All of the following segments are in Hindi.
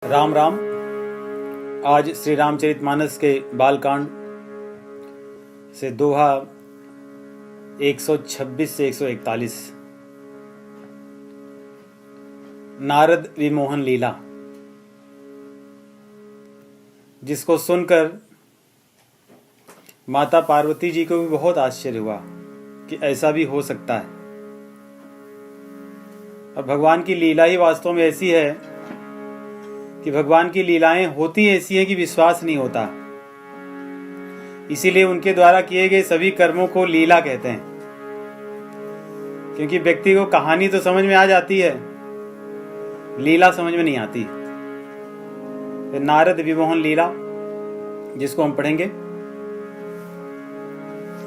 राम राम। आज श्री रामचरितमानस के बालकांड से दोहा 126 से 141। नारद विमोहन लीला, जिसको सुनकर माता पार्वती जी को भी बहुत आश्चर्य हुआ कि ऐसा भी हो सकता है। अब भगवान की लीला ही वास्तव में ऐसी है कि भगवान की लीलाएं होती ऐसी हैं कि विश्वास नहीं होता। इसीलिए उनके द्वारा किए गए सभी कर्मों को लीला कहते हैं, क्योंकि व्यक्ति को कहानी तो समझ में आ जाती है, लीला समझ में नहीं आती। तो नारद विमोहन लीला, जिसको हम पढ़ेंगे,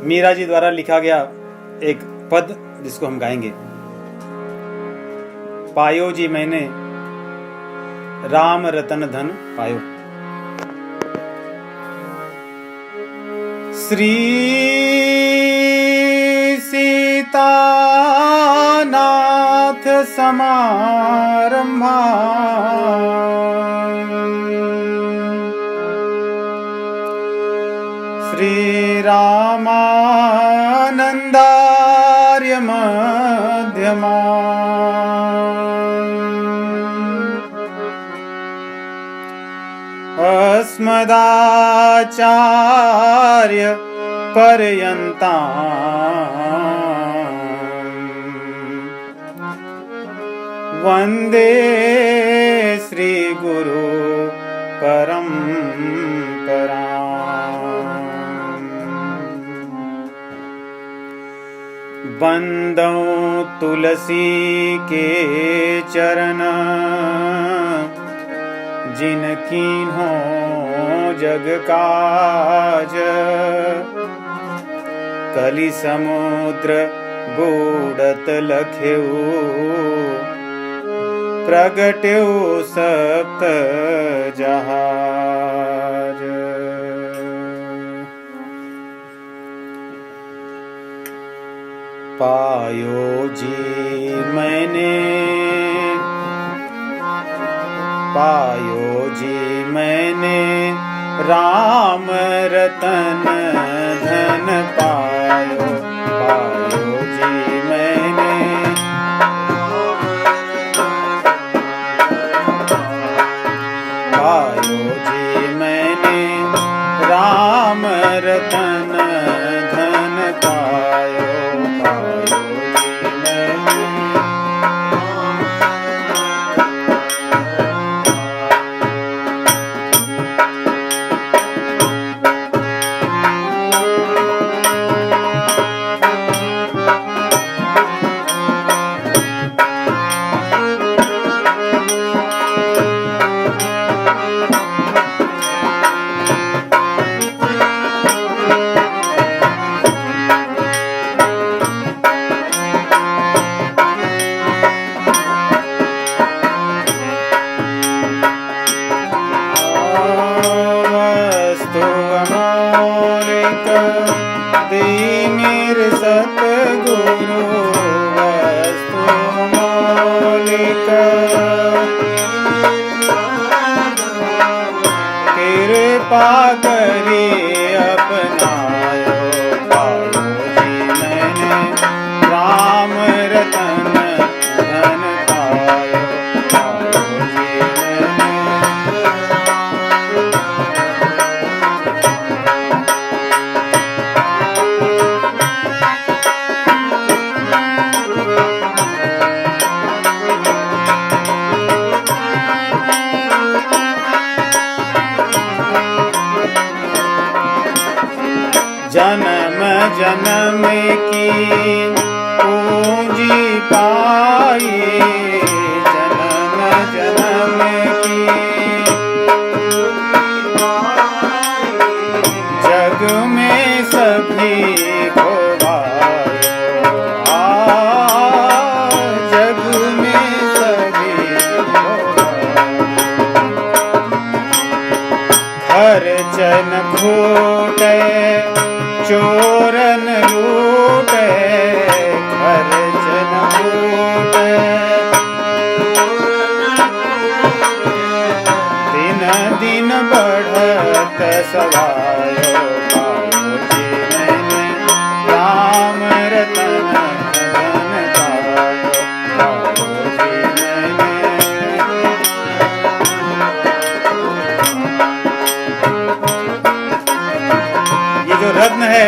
मीरा जी द्वारा लिखा गया एक पद जिसको हम गाएंगे। पायो जी मैंने राम रतन धन पायो। श्री सीतानाथ समारंभा श्री रामानंदार्य मध्यमा अस्मदाचार्य पर्यन्ता वंदे श्री गुरु परंपरा। बंदौ तुलसी के चरण जिन कीन्हो जग काज, कलि समुद्र बूढ़त लख्यऊ प्रगट्यऊ सप्त जहाज। पायो जी मैंने राम रतन धन पायो। पायो जी मैंने राम रतन धन पायो। सतगुरु वस्तु मौलिक, कृपा करी अपनायो। पायो जी मैंने राम रतन धन पायो। पायो जी जन्म जन्म की पूंजी पाई, जन्म जन्म की जग में सभी को भायो। जग में सभी को खर्चन खूटे चोरन लूटे, खर्चन लूटे दिन बढ़त सवायो, पायो जी मैंने राम रतन धन पायो, पायो जी मैंने। ये जो रत्न है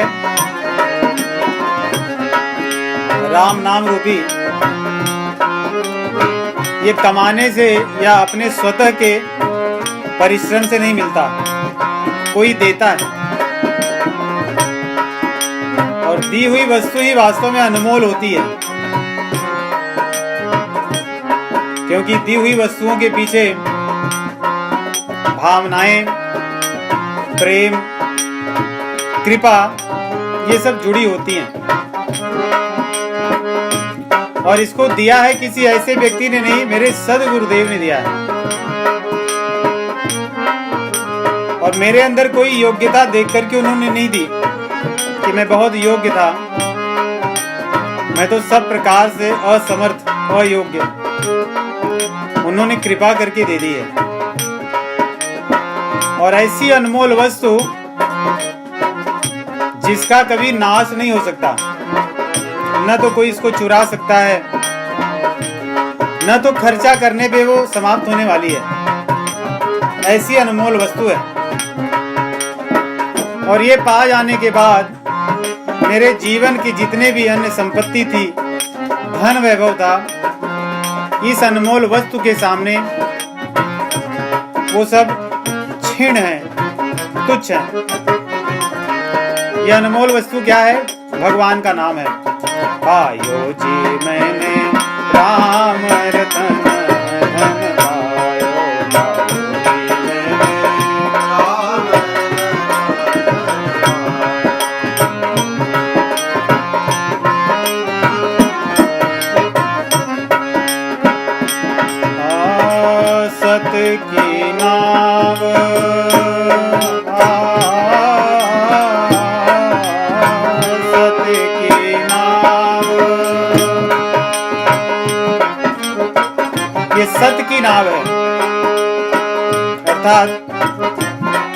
राम नाम रूपी, ये कमाने से या अपने स्वतः के परिश्रम से नहीं मिलता, कोई देता है। और दी हुई वस्तु ही वास्तव में अनमोल होती है, क्योंकि दी हुई वस्तुओं के पीछे भावनाएं, प्रेम, कृपा, ये सब जुड़ी होती हैं। और इसको दिया है किसी ऐसे व्यक्ति ने नहीं, मेरे सदगुरुदेव ने दिया है। और मेरे अंदर कोई योग्यता देख करके उन्होंने नहीं दी कि मैं बहुत योग्य था, मैं तो सब प्रकार से असमर्थ, अयोग्य, उन्होंने कृपा करके दे दी है। और ऐसी अनमोल वस्तु जिसका कभी नाश नहीं हो सकता, न तो कोई इसको चुरा सकता है, न तो खर्चा करने पे वो समाप्त होने वाली है, ऐसी अनमोल वस्तु है। और ये पा जाने के बाद मेरे जीवन की जितने भी अन्य संपत्ति थी, धन वैभव था, इस अनमोल वस्तु के सामने वो सब क्षीण है, तुच्छ है। ये अनमोल वस्तु क्या है? भगवान का नाम है। पायो जी मैंने राम रतन धन पायो, पायो जी मैंने राम सत की नाव, सत की नाव, ये सत की नाव है, अर्थात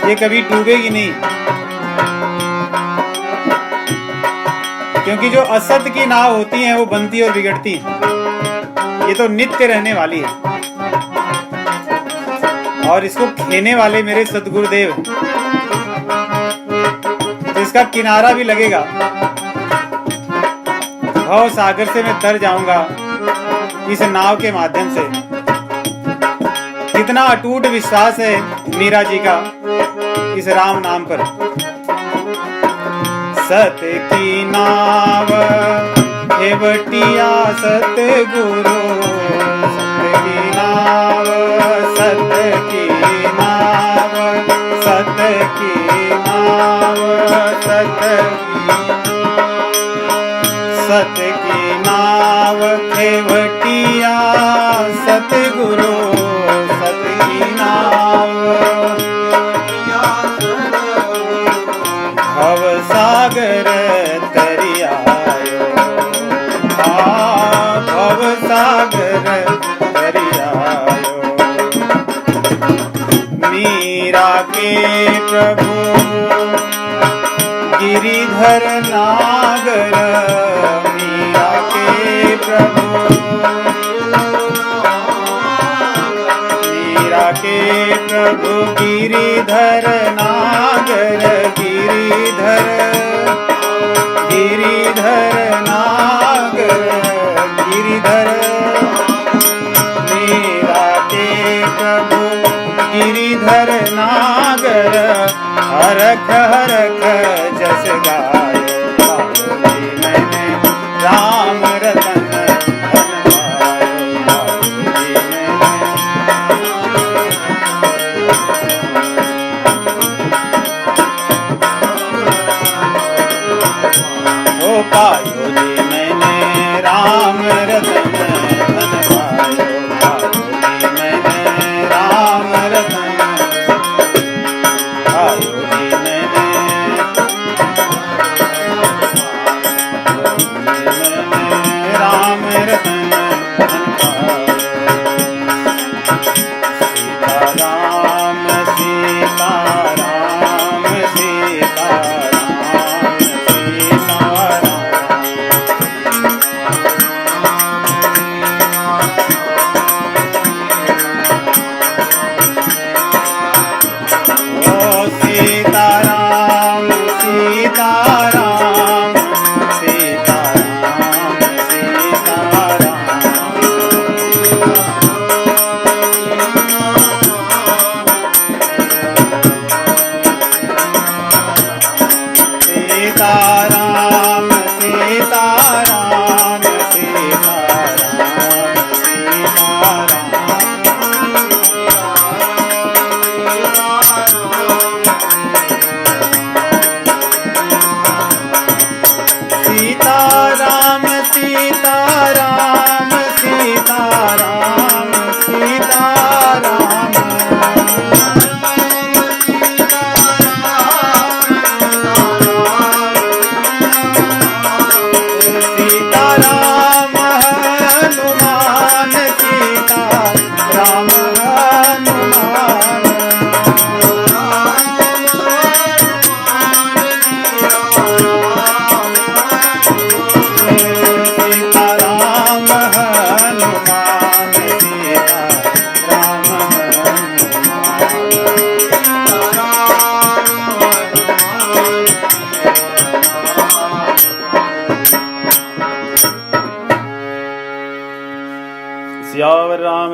ये कभी डूबेगी नहीं, क्योंकि जो असत की नाव होती हैं वो बनती और बिगड़ती हैं। ये तो नित्य रहने वाली है। और इसको खेने वाले मेरे सदगुरुदेव, तो इसका किनारा भी लगेगा, भव सागर से मैं तर जाऊंगा इस नाव के माध्यम से। कितना अटूट विश्वास है मीरा जी का इस राम नाम पर। सत की नाव हेवटिया सतगुरु, सत की नाव, सत की नाव, सत की नाव, सत की नाव हेवटिया सतगुरु, सत की नाव भव सागर तरियायो, भव सागर तरियायो। मीरा के प्रभु गिरिधर नागर, मीरा के प्रभु, मीरा के प्रभु गिरिधर नागर, गिरिधर, गिरिधर नागर, गिरिधर। मीरा के प्रभु गिरिधर नागर, हरख हरख जस गायो, पायो जी मैंने राम रतन धन पायो, पायो जी मैंने। ओ पायो जी मैंने राम रतन धन पायो, पायो जी मैंने राम रतन, पायो जी मैंने।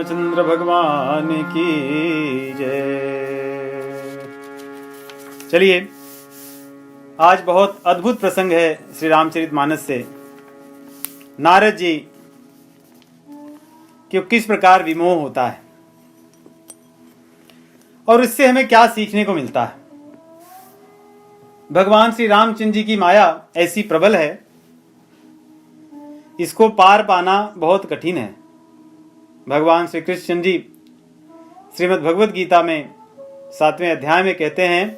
रामचंद्र भगवान की जय। चलिए, आज बहुत अद्भुत प्रसंग है श्री रामचरितमानस से। नारद जी कि किस प्रकार विमोह होता है और इससे हमें क्या सीखने को मिलता है। भगवान श्री रामचंद्र जी की माया ऐसी प्रबल है, इसको पार पाना बहुत कठिन है। भगवान श्री कृष्ण जी श्रीमद् भगवद गीता में 7वें अध्याय में कहते हैं,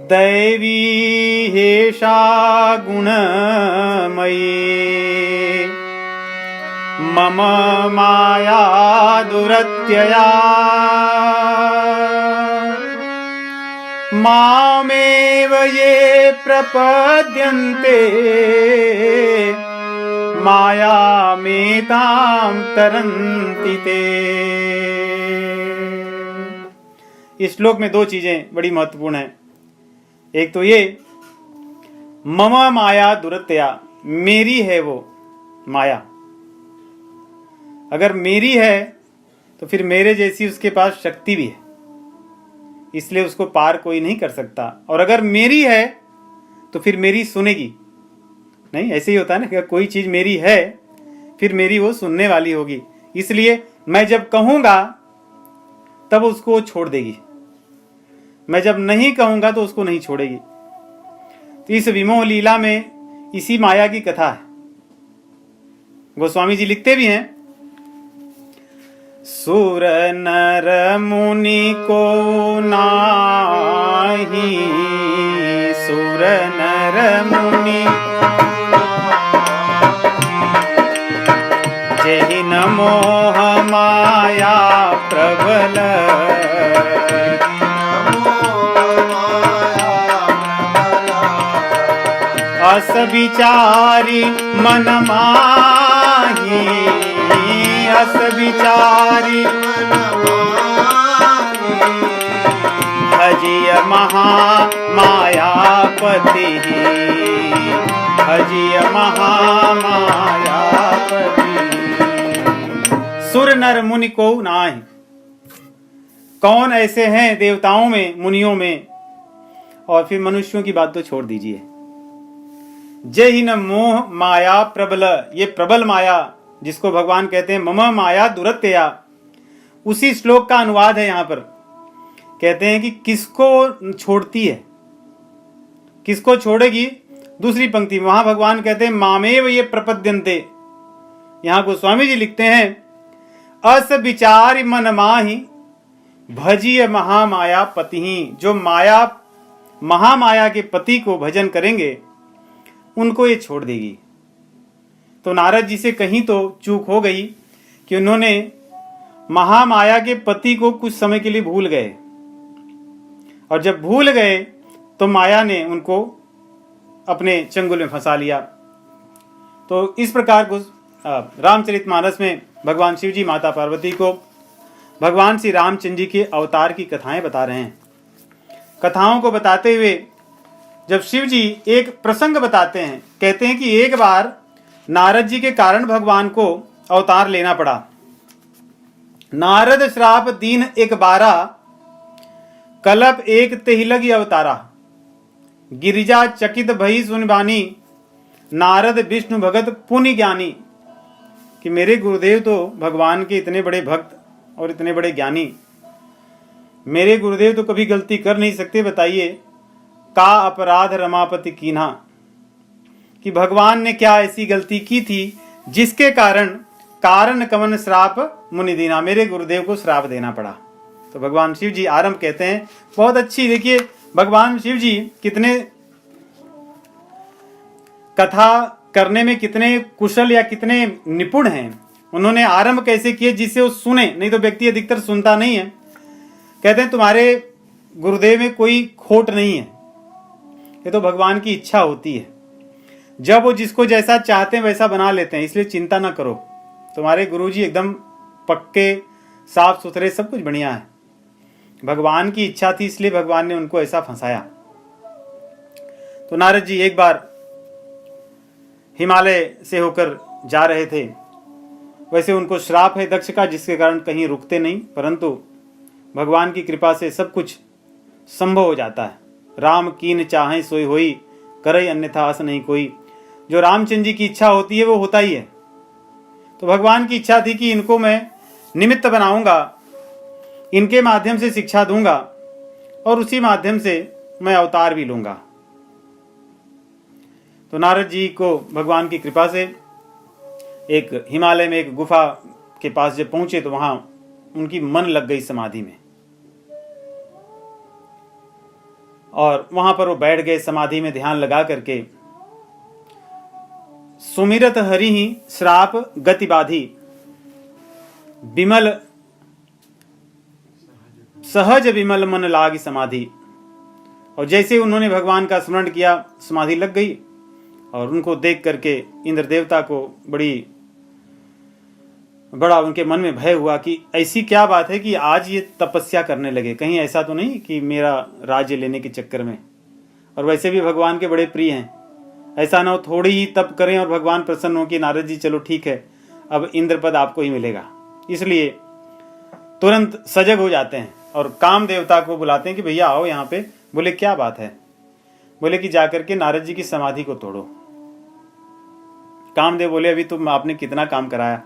दैवी हेषा गुणमयी मम माया दुरत्यया मामेव ये प्रपद्यन्ते मायामेतां तरन्ति ते। इस श्लोक में दो चीजें बड़ी महत्वपूर्ण हैं। एक तो ये मम माया दुरत्यया, मेरी है वो माया। अगर मेरी है तो फिर मेरे जैसी उसके पास शक्ति भी है, इसलिए उसको पार कोई नहीं कर सकता। और अगर मेरी है तो फिर मेरी सुनेगी नहीं। ऐसे ही होता है ना कि कोई चीज मेरी है फिर मेरी वो सुनने वाली होगी, इसलिए मैं जब कहूंगा तब उसको छोड़ देगी, मैं जब नहीं कहूंगा तो उसको नहीं छोड़ेगी। तो इस विमोह लीला में इसी माया की कथा है। गोस्वामी जी लिखते भी हैं, सुर नर मुनि को नाही, सुर नर मुनि जेहि न मोह माया प्रबल, अस विचारी मन माही, अस विचारी भजिय महा मायापति, भजिय महा मायापति। सुर नर मुनि को नाही, कौन ऐसे हैं देवताओं में, मुनियों में, और फिर मनुष्यों की बात तो छोड़ दीजिए। जय ही न मोह माया प्रबल, ये प्रबल माया जिसको भगवान कहते हैं मम माया दुरत्यया, उसी श्लोक का अनुवाद है यहां पर। कहते हैं कि किसको छोड़ती है, किसको छोड़ेगी। दूसरी पंक्ति वहां भगवान कहते हैं मामेव ये प्रपद्यन्ते। यहां गोस्वामी जी लिखते हैं, अस विचार मन माही भजिय महामाया पति। जो माया महामाया के पति को भजन करेंगे उनको ये छोड़ देगी। तो नारद जी से कहीं तो चूक हो गई कि उन्होंने महामाया के पति को कुछ समय के लिए भूल गए, और जब भूल गए तो माया ने उनको अपने चंगुल में फंसा लिया। तो इस प्रकार रामचरितमानस में भगवान शिव जी माता पार्वती को भगवान श्री रामचंद्र जी के अवतार की कथाएं बता रहे हैं। कथाओं को बताते हुए जब शिव जी एक प्रसंग बताते हैं, कहते हैं कि एक बार नारद जी के कारण भगवान को अवतार लेना पड़ा। नारद श्राप दीन एक 12, कलप एक तेहिलगी अवतारा, गिरिजा चकित भई सुनबानी, नारद विष्णु भगत पुण्य ज्ञानी। कि मेरे गुरुदेव तो भगवान के इतने बड़े भक्त और इतने बड़े ज्ञानी, मेरे गुरुदेव तो कभी गलती कर नहीं सकते। बताइए का अपराध रमापति कीन्हा, कि भगवान ने क्या ऐसी गलती की थी जिसके कारण कवन श्राप मुनि दीना, मेरे गुरुदेव को श्राप देना पड़ा। तो भगवान शिव जी आरंभ कहते हैं बहुत अच्छी। देखिए भगवान शिव जी कितने कथा करने में कितने कुशल या कितने निपुण हैं। उन्होंने आरंभ कैसे किए जिससे वो सुने, नहीं तो व्यक्ति अधिकतर सुनता नहीं है। कहते हैं तुम्हारे गुरुदेव में कोई खोट नहीं है, ये तो भगवान की इच्छा होती है। जब वो जिसको जैसा चाहते हैं वैसा बना लेते हैं, इसलिए चिंता ना करो। तुम्हारे गुरुजी एकदम पक्के, साफ सुथरे, सब कुछ बढ़िया है। भगवान की इच्छा थी इसलिए भगवान ने उनको ऐसा फंसाया। तो नारद जी एक बार हिमालय से होकर जा रहे थे वैसे उनको श्राप है दक्ष का, जिसके कारण कहीं रुकते नहीं, परंतु भगवान की कृपा से सब कुछ संभव हो जाता है। राम कीन चाहे सोई होई, करई अन्यथा आस नहीं कोई। जो रामचंद्र जी की इच्छा होती है वो होता ही है। तो भगवान की इच्छा थी कि इनको मैं निमित्त बनाऊंगा, इनके माध्यम से शिक्षा दूंगा और उसी माध्यम से मैं अवतार भी लूंगा। तो नारद जी को भगवान की कृपा से एक हिमालय में एक गुफा के पास जब पहुंचे तो वहां उनकी मन लग गई समाधि में, और वहां पर वो बैठ गए समाधि में ध्यान लगा करके। सुमिरत हरि ही श्राप गति बाधी, विमल सहज विमल मन लागी समाधि। और जैसे उन्होंने भगवान का स्मरण किया, समाधि लग गई। और उनको देख करके इंद्र देवता को बड़ा उनके मन में भय हुआ कि ऐसी क्या बात है कि आज ये तपस्या करने लगे, कहीं ऐसा तो नहीं कि मेरा राज्य लेने के चक्कर में। और वैसे भी भगवान के बड़े प्रिय हैं, ऐसा ना हो थोड़ी ही तप करें और भगवान प्रसन्न हो कि नारद जी चलो ठीक है, अब इंद्र पद आपको ही मिलेगा। इसलिए तुरंत सजग हो जाते हैं और काम देवता को बुलाते हैं कि भैया आओ यहाँ पे। बोले क्या बात है? बोले कि जाकर के नारद जी की समाधि को तोड़ो। कामदेव बोले अभी तुम आपने कितना काम कराया,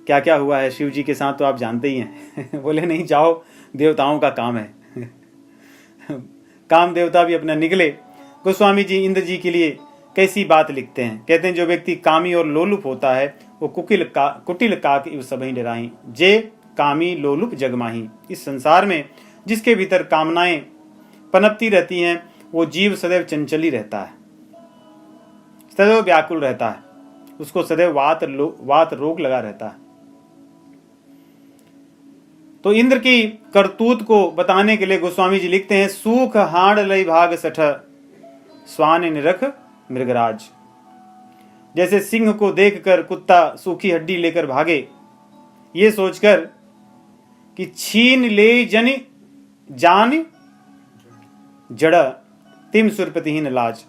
क्या क्या हुआ है शिव जी के साथ तो आप जानते ही हैं। बोले नहीं जाओ, देवताओं का काम है। काम देवता भी अपना निकले। गोस्वामी जी इंद्र जी के लिए कैसी बात लिखते हैं, कहते हैं जो व्यक्ति कामी और लोलुप होता है वो कुटिल काक इव सबहि डराही, जे कामी लोलुप जगमाही। इस संसार में जिसके भीतर कामनाएं पनपती रहती हैं वो जीव सदैव चंचली रहता है, सदैव व्याकुल रहता है, उसको सदैव वात रोग लगा रहता है। तो इंद्र की करतूत को बताने के लिए गोस्वामी जी लिखते हैं, सूख हाड़ लई भाग सठ, स्वान निरख मृगराज। जैसे सिंह को देखकर कुत्ता सूखी हड्डी लेकर भागे, ये सोचकर कि छीन ले जन जान जड़ तिम सुरपतिहीन लाज,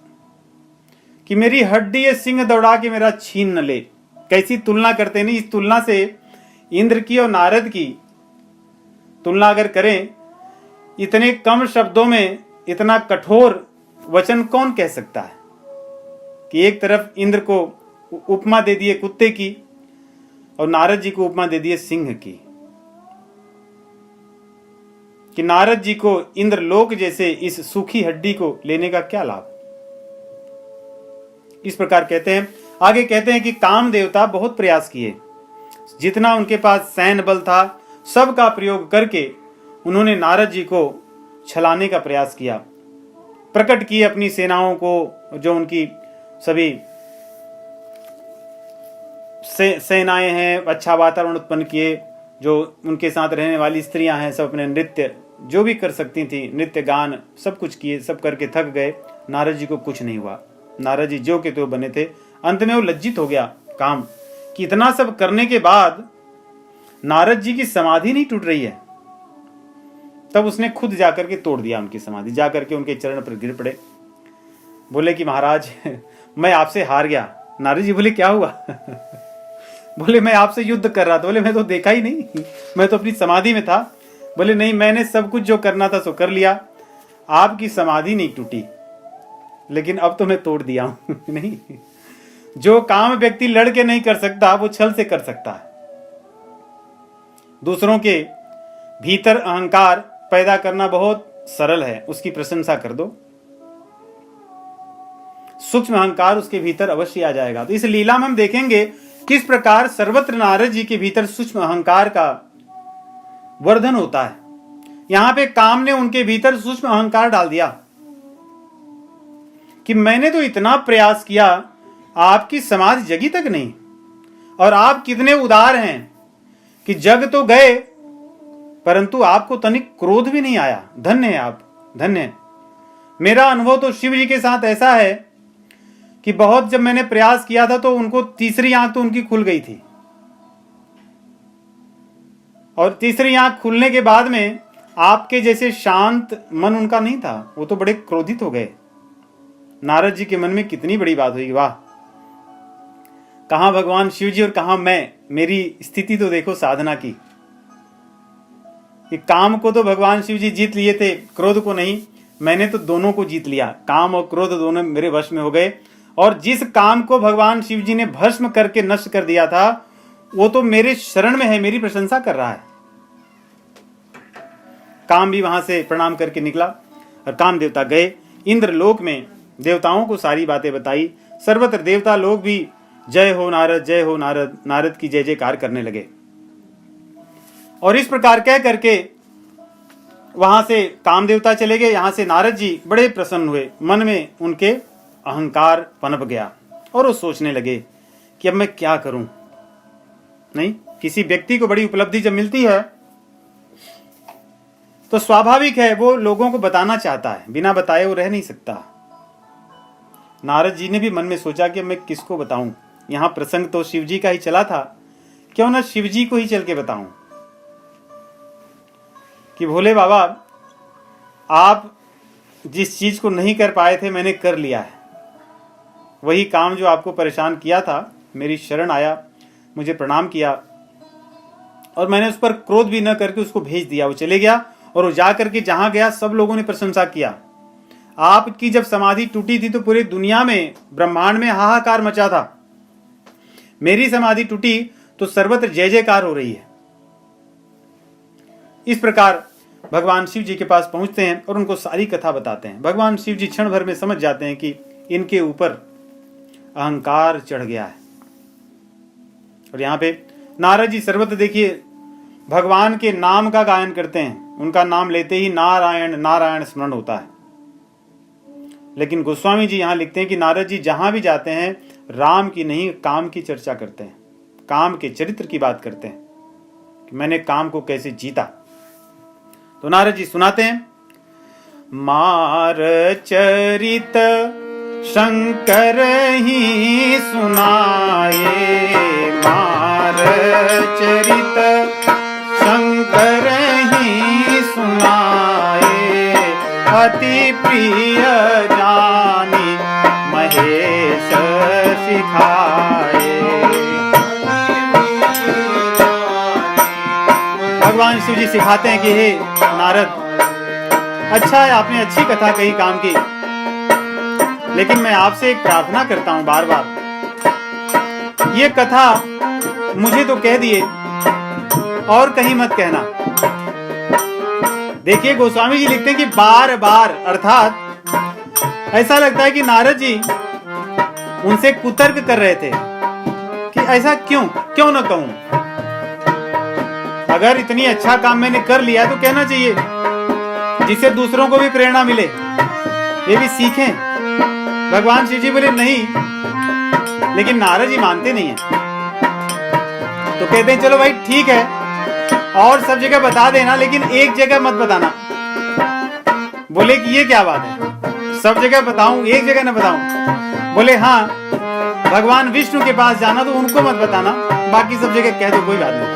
कि मेरी हड्डी ये सिंह दौड़ा के मेरा छीन न ले। कैसी तुलना करते नहीं। इस तुलना से इंद्र की और नारद की तुलना अगर करें, इतने कम शब्दों में इतना कठोर वचन कौन कह सकता है कि एक तरफ इंद्र को उपमा दे दिए कुत्ते की और नारद जी को उपमा दे दिए सिंह की, कि नारद जी को इंद्र लोक जैसे इस सूखी हड्डी को लेने का क्या लाभ। इस प्रकार कहते हैं। आगे कहते हैं कि काम देवता बहुत प्रयास किए, जितना उनके पास सैन्य बल था सबका प्रयोग करके उन्होंने नारद जी को छलाने का प्रयास किया। प्रकट किए अपनी सेनाओं को, जो उनकी सभी सेनाएं हैं, अच्छा वातावरण उत्पन्न किए। जो उनके साथ रहने वाली स्त्रियां हैं सब अपने नृत्य जो भी कर सकती थी, नृत्य गान सब कुछ किए, सब करके थक गए। नारद जी को कुछ नहीं हुआ। नारद जी जो के तो बने थे। अंत में वो लज्जित हो गया काम कि इतना सब करने के बाद नारद जी की समाधि नहीं टूट रही है। तब उसने खुद जाकर के तोड़ दिया उनकी समाधि, जाकर के उनके चरण पर गिर पड़े। बोले कि महाराज मैं आपसे हार गया। नारद जी बोले क्या हुआ? बोले मैं आपसे युद्ध कर रहा था। बोले मैं तो देखा ही नहीं, मैं तो अपनी समाधि में था। बोले नहीं, मैंने सब कुछ जो करना था सो कर लिया, आपकी समाधि नहीं टूटी, लेकिन अब तो मैं तोड़ दिया हूं। नहीं, जो काम व्यक्ति लड़के नहीं कर सकता वो छल से कर सकता है। दूसरों के भीतर अहंकार पैदा करना बहुत सरल है, उसकी प्रशंसा कर दो, सूक्ष्म अहंकार उसके भीतर अवश्य आ जाएगा। तो इस लीला में हम देखेंगे किस प्रकार सर्वत्र नारद जी के भीतर सूक्ष्म अहंकार का वर्धन होता है। यहां पे काम ने उनके भीतर सूक्ष्म अहंकार डाल दिया कि मैंने तो इतना प्रयास किया, आपकी समाधि जगी तक नहीं, और आप कितने उदार हैं कि जग तो गए परंतु आपको तनिक क्रोध भी नहीं आया। धन्य है आप, धन्य है। मेरा अनुभव तो शिव जी के साथ ऐसा है कि बहुत जब मैंने प्रयास किया था तो उनको तीसरी आंख तो उनकी खुल गई थी, और तीसरी आंख खुलने के बाद में आपके जैसे शांत मन उनका नहीं था, वो तो बड़े क्रोधित हो गए। नारद जी के मन में कितनी बड़ी बात हुई, वाह। कहां भगवान शिव जी और कहां मैं। मेरी स्थिति तो देखो साधना की। कि काम को तो भगवान शिव जी जीत लिए थे, क्रोध को नहीं। मैंने तो दोनों को जीत लिया, काम और क्रोध दोनों मेरे वश में हो गए। और जिस काम को भगवान शिव जी ने भस्म करके नष्ट कर दिया था, वो तो मेरे शरण में है, मेरी प्रशंसा कर रहा है। काम भी वहां से प्रणाम करके निकला और काम देवता गए। इंद्रलोक में देवताओं को सारी बातें बताई। सर्वत्र देवता लोग भी जय हो नारद, जय हो नारद, नारद की जय जयकार करने लगे। और इस प्रकार कह करके वहां से काम देवता चले गए। यहां से नारद जी बड़े प्रसन्न हुए। मन में उनके अहंकार पनप गया और वो सोचने लगे कि अब मैं क्या करूं। नहीं, किसी व्यक्ति को बड़ी उपलब्धि जब मिलती है तो स्वाभाविक है वो लोगों को बताना चाहता है, बिना बताए वो रह नहीं सकता। नारद जी ने भी मन में सोचा कि मैं किसको बताऊं। यहां प्रसंग तो शिव जी का ही चला था, क्यों ना शिव जी को ही चल के बताऊं कि भोले बाबा, आप जिस चीज को नहीं कर पाए थे मैंने कर लिया है। वही काम जो आपको परेशान किया था, मेरी शरण आया, मुझे प्रणाम किया और मैंने उस पर क्रोध भी न करके उसको भेज दिया। वो चले गया और वो जा करके जहां गया सब लोगों ने प्रशंसा किया। आपकी जब समाधि टूटी थी तो पूरी दुनिया में, ब्रह्मांड में हाहाकार मचा था। मेरी समाधि टूटी तो सर्वत्र जय जयकार हो रही है। इस प्रकार भगवान शिव जी के पास पहुंचते हैं और उनको सारी कथा बताते हैं। भगवान शिव जी क्षण भर में समझ जाते हैं कि इनके ऊपर अहंकार चढ़ गया है। और यहां पे नारद जी सर्वत्र देखिए भगवान के नाम का गायन करते हैं। उनका नाम लेते ही नारायण नारायण स्मरण होता है। लेकिन गोस्वामी जी यहां लिखते हैं कि नारद जी जहां भी जाते हैं राम की नहीं काम की चर्चा करते हैं, काम के चरित्र की बात करते हैं कि मैंने काम को कैसे जीता। तो नारद जी सुनाते हैं, मार चरित शंकर ही सुनाए, मार चरित शंकर ही सुनाए, अति प्रिय जानी महेश सिखाए। भगवान शिव जी सिखाते हैं कि हे नारद, अच्छा है आपने अच्छी कथा कही काम की, लेकिन मैं आपसे एक प्रार्थना करता हूं बार बार, ये कथा मुझे तो कह दिए और कहीं मत कहना। देखिए गोस्वामी जी लिखते हैं कि बार बार, अर्थात ऐसा लगता है कि नारद जी उनसे कुतर्क कर रहे थे कि ऐसा क्यों न कहूं। अगर इतनी अच्छा काम मैंने कर लिया तो कहना चाहिए, जिससे दूसरों को भी प्रेरणा मिले, ये भी सीखें। भगवान शिव जी बोले नहीं, लेकिन नारद जी मानते नहीं है। तो कहते हैं चलो भाई ठीक है, और सब जगह बता देना, लेकिन एक जगह मत बताना। बोले कि ये क्या बात है, सब जगह बताऊं एक जगह न बताऊं। बोले हाँ, भगवान विष्णु के पास जाना तो उनको मत बताना, बाकी सब जगह कह दो, कोई बात नहीं।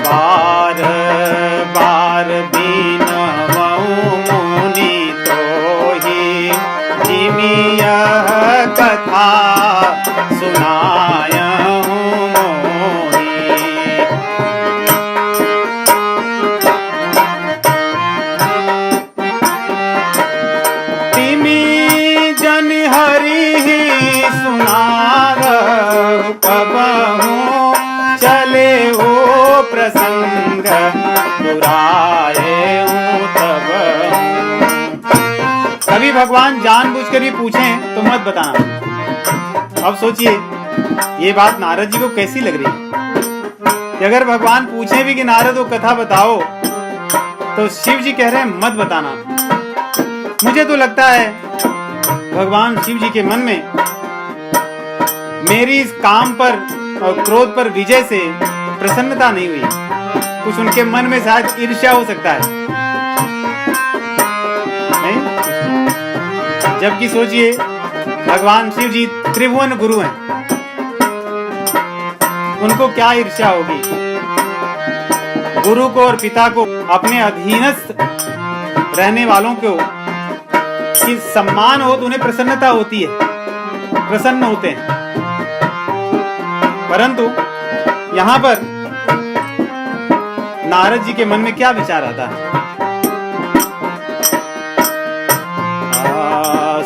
बार बार बीनवऊं मुनि तो ही जिमिय कथा सुनायऊं मोहि। तिमि जन हरि सुनावहु कबहु, चले वो प्रसंग पुराए हूं तब। कभी भगवान जानबूझकर भी पूछें तो मत बताना। अब सोचिए ये बात नारद जी को कैसी लग रही है कि अगर भगवान पूछे भी कि नारद वो कथा बताओ, तो शिव जी कह रहे हैं मत बताना। मुझे तो लगता है भगवान शिव जी के मन में मेरी इस काम पर और क्रोध पर विजय से प्रसन्नता नहीं हुई। कुछ उनके मन में शायद ईर्ष्या हो सकता है, नहीं? जबकि सोचिए भगवान शिव जी त्रिभुवन गुरु हैं, उनको क्या ईर्ष्या होगी। गुरु को और पिता को अपने अधीनस्थ रहने वालों को कि सम्मान हो तो उन्हें प्रसन्नता होती है, प्रसन्न होते हैं। परंतु यहाँ पर नारद जी के मन में क्या विचार आता है?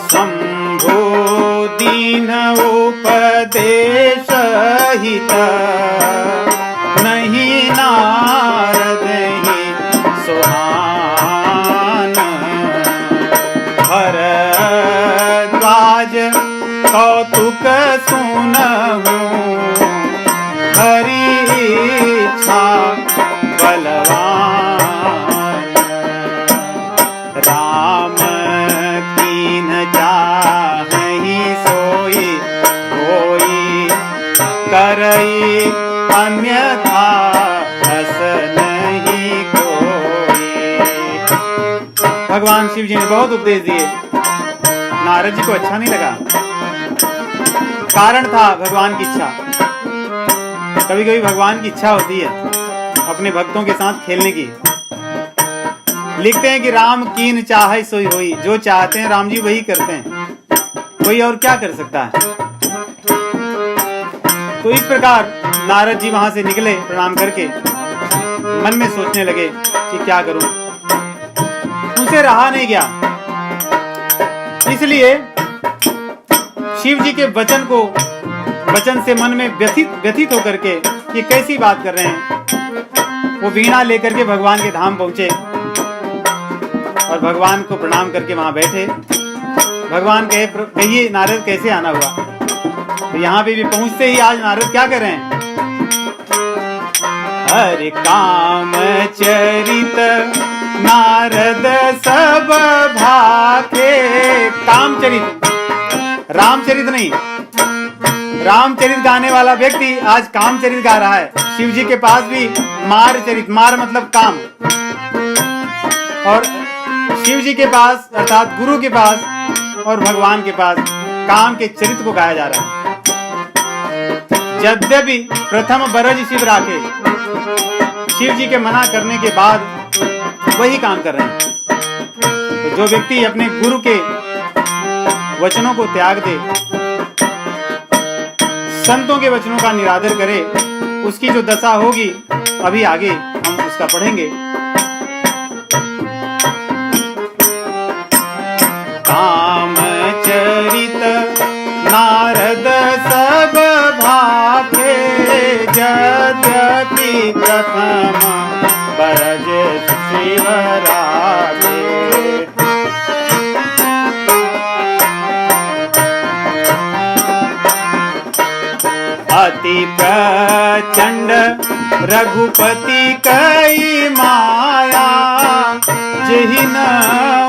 शंभो दीन उपदेश हित नहीं नारद ही सुहान, भरद्वाज कौतुक सुनहु हरि इच्छा बलवान, राम कीन चाहि सोई होई करई अन्यथा हस नहीं कोई। भगवान शिव जी ने बहुत उपदेश दिए, नारद जी को अच्छा नहीं लगा। कारण था भगवान की इच्छा। कभी कभी भगवान की इच्छा होती है अपने भक्तों के साथ खेलने की। लिखते हैं कि राम कीन चाहे सोई होई, जो चाहते हैं राम जी वही करते हैं, कोई और क्या कर सकता है। तो इस प्रकार नारद जी वहां से निकले प्रणाम करके, मन में सोचने लगे कि क्या करूं, उनसे रहा नहीं गया। इसलिए शिव जी के वचन से मन में व्यथित होकर के ये कैसी बात कर रहे हैं, वो वीणा लेकर के भगवान के धाम पहुंचे और भगवान को प्रणाम करके वहां बैठे। भगवान कहिए नारद कैसे आना हुआ। तो यहाँ पे भी पहुंचते ही आज नारद क्या कर रहे हैं? हरि काम चरित नारद सब भाखे। कामचरित, रामचरित नहीं। रामचरित गाने वाला व्यक्ति आज कामचरित गा रहा है। शिव जी के पास भी मार चरित, मार मतलब काम, और शिव जी के पास अर्थात गुरु के पास और भगवान के पास काम के चरित्र को गाया जा रहा है। यद्यपि प्रथम बरज शिव राखे, शिव जी के मना करने के बाद वही काम कर रहे हैं। तो जो व्यक्ति अपने गुरु के वचनों को त्याग दे, संतों के वचनों का निरादर करे, उसकी जो दशा होगी अभी आगे हम उसका पढ़ेंगे। काम चरित नारद सब भाखे, यद्यपि प्रथम बरज शिव राखे। अति प्रचंड रघुपति कई माया, जिन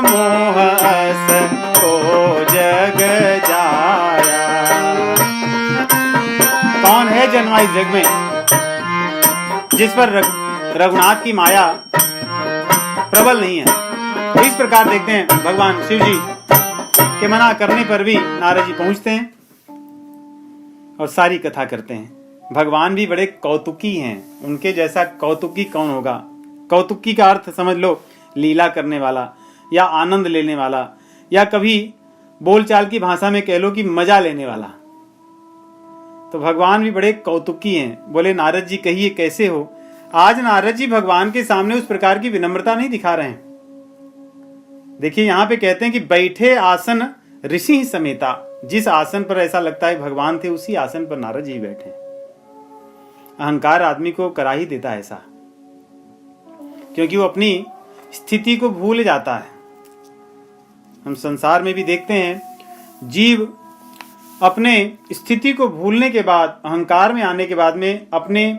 मोह अस को जग जाया। कौन है जन्मा इस जग में जिस पर रघुनाथ की माया प्रबल नहीं है। तो इस प्रकार देखते हैं भगवान शिव जी के मना करने पर भी नारद जी पहुंचते हैं और सारी कथा करते हैं। भगवान भी बड़े कौतुकी हैं, उनके जैसा कौतुकी कौन होगा। कौतुकी का अर्थ समझ लो, लीला करने वाला या आनंद लेने वाला, या कभी बोलचाल की भाषा में कह लो कि मजा लेने वाला। तो भगवान भी बड़े कौतुकी हैं। बोले नारद जी कहिए कैसे हो। आज नारद जी भगवान के सामने उस प्रकार की विनम्रता नहीं दिखा रहे हैं। देखिए यहाँ पे कहते हैं कि बैठे आसन ऋषि समेता। जिस आसन पर ऐसा लगता है भगवान थे, उसी आसन पर नारद जी बैठे। अहंकार आदमी को करा ही देता है ऐसा, क्योंकि वो अपनी स्थिति को भूल जाता है। हम संसार में भी देखते हैं, जीव अपने स्थिति को भूलने के बाद, अहंकार में आने के बाद में अपने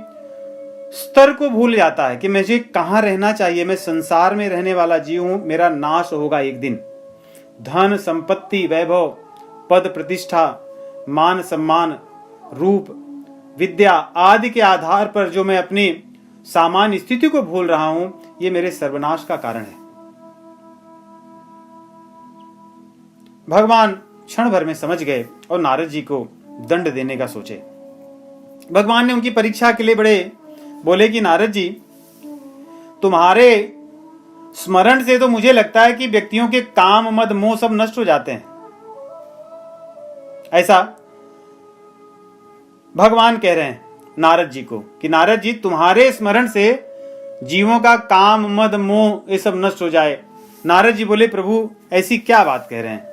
स्तर को भूल जाता है कि मुझे कहाँ रहना चाहिए। मैं संसार में रहने वाला जीव हूं, मेरा नाश होगा एक दिन। धन संपत्ति वैभव पद प्रतिष्ठा मान सम्मान रूप विद्या आदि के आधार पर जो मैं अपनी सामान्य स्थिति को भूल रहा हूं, ये मेरे सर्वनाश का कारण है। भगवान क्षण भर में समझ गए और नारद जी को दंड देने का सोचे। भगवान ने उनकी परीक्षा के लिए बोले कि नारद जी, तुम्हारे स्मरण से तो मुझे लगता है कि व्यक्तियों के काम मद मोह सब नष्ट हो जाते हैं। ऐसा भगवान कह रहे हैं नारद जी को कि नारद जी, तुम्हारे स्मरण से जीवों का काम मद मोह ये सब नष्ट हो जाए। नारद जी बोले, प्रभु ऐसी क्या बात कह रहे हैं,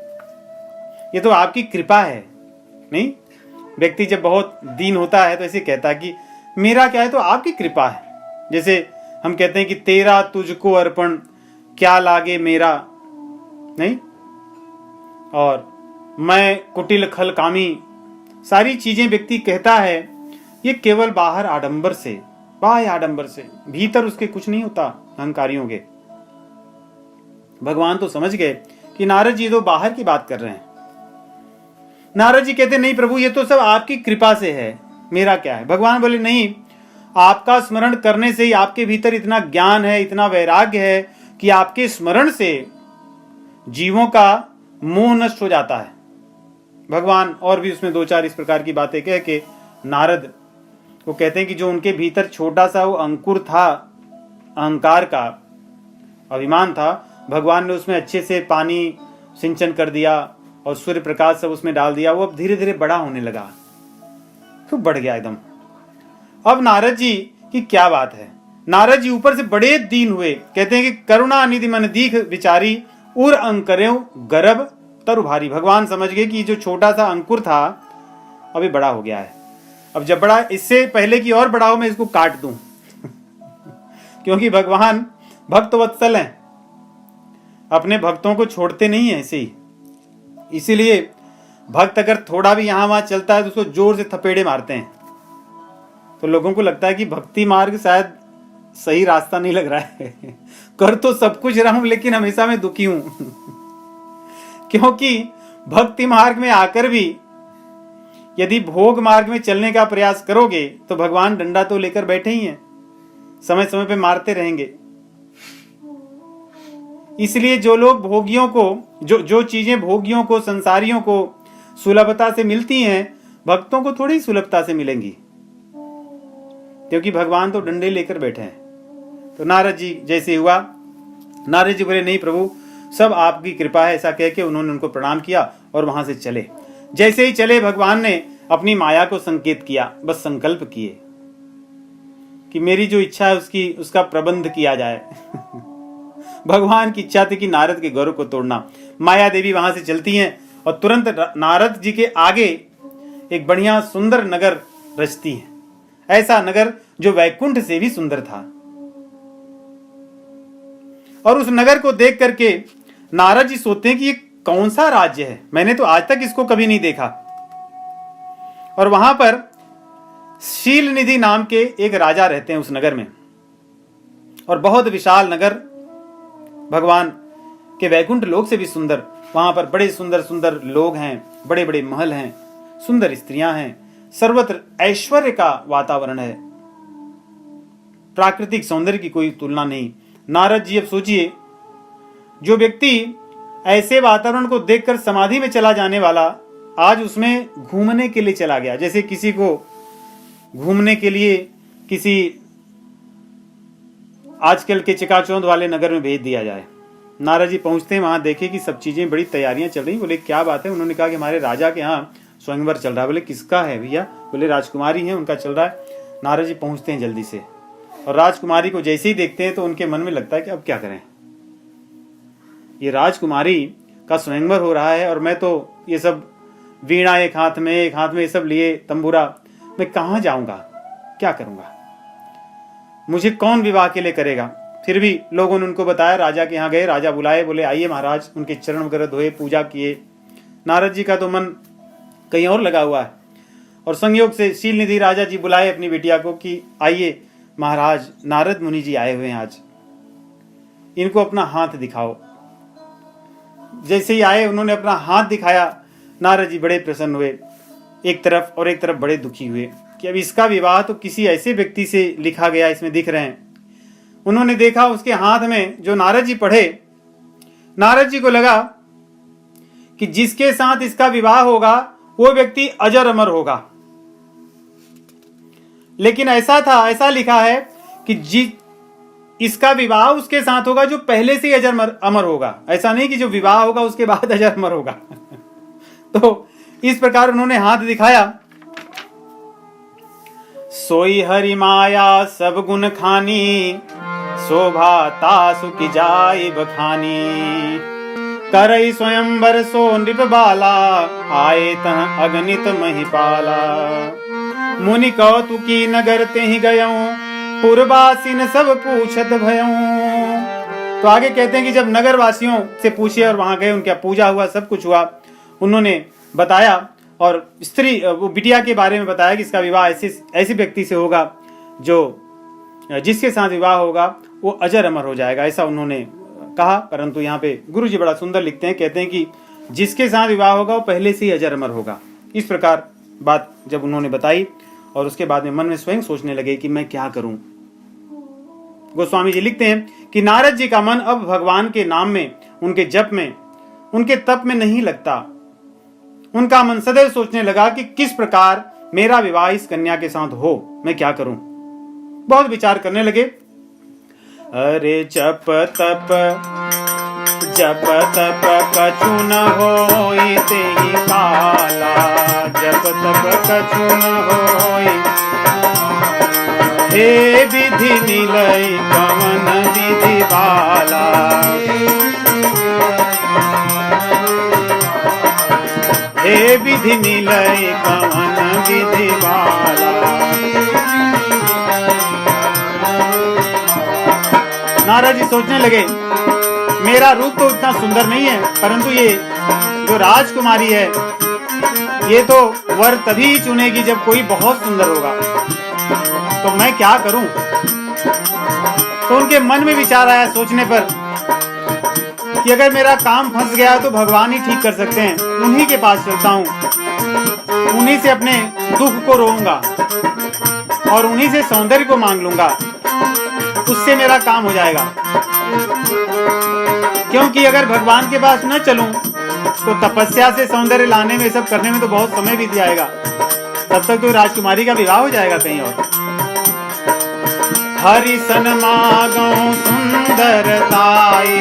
ये तो आपकी कृपा है। नहीं, व्यक्ति जब बहुत दीन होता है तो ऐसे कहता है कि मेरा क्या है, तो आपकी कृपा है। जैसे हम कहते हैं कि तेरा तुझको अर्पण, क्या लागे मेरा, नहीं, और मैं कुटिल खल कामी, सारी चीजें व्यक्ति कहता है, ये केवल बाहर आडंबर से, बाह्य आडंबर से, भीतर उसके कुछ नहीं होता अहंकारियों के। भगवान तो समझ गए कि नारद जी तो बाहर की बात कर रहे हैं। नारद जी कहते, नहीं प्रभु, ये तो सब आपकी कृपा से है, मेरा क्या है। भगवान बोले, नहीं, आपका स्मरण करने से ही आपके भीतर इतना ज्ञान है, इतना वैराग्य है कि आपके स्मरण से जीवों का मोह नष्ट हो जाता है। भगवान और भी उसमें दो चार इस प्रकार की बातें कह के नारद को कहते हैं कि जो उनके भीतर छोटा सा वो अंकुर था, अहंकार का, अभिमान था, भगवान ने उसमें अच्छे से पानी सिंचन कर दिया और सूर्य प्रकाश सब उसमें डाल दिया। वो अब धीरे धीरे बड़ा होने लगा, खूब बढ़ गया एकदम। अब नारद जी की क्या बात है, नारद जी ऊपर से बड़े दीन हुए। कहते हैं कि करुणा निधि मन दीख विचारी, उर अंकर्यों गर्भ तरु भारी। भगवान समझ गए कि जो छोटा सा अंकुर था अभी बड़ा हो गया है, अब जब बड़ा, इससे पहले कि और बड़ा हो मैं इसको काट दूं क्योंकि भगवान भक्त वत्सल हैं, अपने भक्तों को छोड़ते नहीं है ऐसे ही। इसीलिए भक्त अगर थोड़ा भी यहां वहां चलता है तो उसको जोर से थपेड़े मारते हैं। तो लोगों को लगता है कि भक्ति मार्ग शायद सही रास्ता नहीं लग रहा है कर तो सब कुछ रहा हूं लेकिन हमेशा मैं दुखी हूं क्योंकि भक्ति मार्ग में आकर भी यदि भोग मार्ग में चलने का प्रयास करोगे तो भगवान डंडा तो लेकर बैठे ही हैं, समय समय पे मारते रहेंगे। इसलिए जो लोग भोगियों को, जो चीजें भोगियों को, संसारियों को सुलभता से मिलती हैं, भक्तों को थोड़ी सुलभता से मिलेंगी, क्योंकि भगवान तो डंडे लेकर बैठे हैं। तो नारद जी जैसे हुआ, नारद जी बोले, नहीं प्रभु, सब आपकी कृपा है। ऐसा कह के उन्होंने उनको प्रणाम किया और वहां से चले। जैसे ही चले, भगवान ने अपनी माया को संकेत किया, बस संकल्प किए कि मेरी जो इच्छा है उसका प्रबंध किया जाए भगवान की इच्छा थी कि नारद के गौरव को तोड़ना। माया देवी वहां से चलती हैं और तुरंत नारद जी के आगे एक बढ़िया सुंदर नगर रचती है, ऐसा नगर जो वैकुंठ से भी सुंदर था। और उस नगर को देख करके नारद जी सोचते हैं कि ये कौन सा राज्य है, मैंने तो आज तक इसको कभी नहीं देखा। और वहां पर शील निधि नाम के एक राजा रहते हैं उस नगर में, और बहुत विशाल नगर, भगवान के वैकुंठ लोक से भी सुंदर। वहां पर बड़े सुंदर सुंदर लोग हैं, बड़े बड़े महल हैं, सुंदर स्त्रियां हैं, सर्वत्र ऐश्वर्य का वातावरण है, प्राकृतिक सौंदर्य की कोई तुलना नहीं। नारद जी अब सोचिए, जो व्यक्ति ऐसे वातावरण को देखकर समाधि में चला जाने वाला आज उसमें घूमने के लिए चला गया। जैसे किसी को घूमने के लिए किसी आजकल के चकाचौंध वाले नगर में भेज दिया जाए। नारद जी पहुंचते हैं, वहां देखे कि सब चीजें बड़ी तैयारियां चल रही। बोले क्या बात है? उन्होंने कहा कि हमारे राजा के यहाँ स्वयंवर चल रहा है। बोले किसका है भैया? बोले राजकुमारी है, उनका चल रहा है। नारद जी पहुंचते हैं जल्दी से, और राजकुमारी को जैसे ही देखते हैं तो उनके मन में लगता है कि अब क्या करें, ये राजकुमारी का स्वयंवर हो रहा है और मैं तो ये सब वीणा एक हाथ में ये सब लिए तंबूरा, मैं कहाँ जाऊंगा, क्या करूंगा, मुझे कौन विवाह के लिए करेगा? फिर भी लोगों ने उनको बताया, राजा के यहाँ गए, राजा बुलाए, बोले आइए महाराज, उनके चरण वगैरह धोए, पूजा किए। नारद जी का तो मन कहीं और लगा हुआ है, और संयोग से शील निधि राजा जी बुलाए अपनी बिटिया को कि आइए महाराज, नारद मुनि जी आए हुए हैं आज, इनको अपना हाथ दिखाओ। जैसे ही आए उन्होंने अपना हाथ दिखाया, नारद जी बड़े प्रसन्न हुए एक तरफ, और एक तरफ बड़े दुखी हुए कि अब इसका विवाह तो किसी ऐसे व्यक्ति से लिखा गया, इसमें दिख रहे हैं। उन्होंने देखा उसके हाथ में जो नारद जी पढ़े, नारद जी को लगा कि जिसके साथ इसका विवाह होगा वो व्यक्ति अजर अमर होगा। लेकिन ऐसा था, ऐसा लिखा है कि इसका विवाह उसके साथ होगा जो पहले से ही अजर अमर होगा। ऐसा नहीं कि जो विवाह होगा उसके बाद अजर अमर होगा। तो इस प्रकार उन्होंने हाथ दिखाया। सोई हरि माया सब गुण खानी, शोभा तासु की जाय बखानी। करई स्वयंवर सो नृप बाला, आए तह अगणित महिपाला। मुनि कौतुकी नगर ते ही गयऊं, पुरवासिन सब पूछत भयऊं। तो आगे कहते हैं कि जब नगर वासियों से पूछे और वहां गए, उनका पूजा हुआ, सब कुछ हुआ, उन्होंने बताया और स्त्री वो बिटिया के बारे में बताया कि इसका विवाह ऐसे व्यक्ति से होगा जो जिसके साथ विवाह होगा वो अजर अमर हो जाएगा, ऐसा उन्होंने कहा। परंतु यहाँ पे गुरु जी बड़ा सुंदर लिखते हैं, कहते हैं कि जिसके साथ विवाह होगा वो पहले से ही अजर अमर होगा। इस प्रकार बात जब उन्होंने बताई और उसके बाद में मन में स्वयं सोचने लगे कि मैं क्या करूं। गोस्वामी जी लिखते हैं कि नारद जी का मन अब भगवान के नाम में, उनके जप में, उनके तप में नहीं लगता। उनका मन सदैव सोचने लगा कि किस प्रकार मेरा विवाह इस कन्या के साथ हो, मैं क्या करूं। बहुत विचार करने लगे। अरे जप तप कछु न होई तेहि काला, जप तप कछु न होई। हे विधि निलय कवन विधि बाला, हे विधि निलय कवन विधि बाला। नारद जी सोचने लगे, मेरा रूप तो इतना सुंदर नहीं है, परंतु ये जो राजकुमारी है ये तो वर तभी ही चुनेगी जब कोई बहुत सुंदर होगा, तो मैं क्या करूं। तो उनके मन में विचार आया सोचने पर कि अगर मेरा काम फंस गया तो भगवान ही ठीक कर सकते हैं, उन्हीं के पास चलता हूं, उन्हीं से अपने दुख को रोऊंगा और उन्हीं से सौंदर्य को मांग लूंगा, उससे मेरा काम हो जाएगा। क्योंकि अगर भगवान के पास न चलूं तो तपस्या से सौंदर्य लाने में, सब करने में तो बहुत समय बीत जाएगा, तब तक तो राजकुमारी का विवाह हो जाएगा कहीं और। हरि सन मागौ सुंदरताई,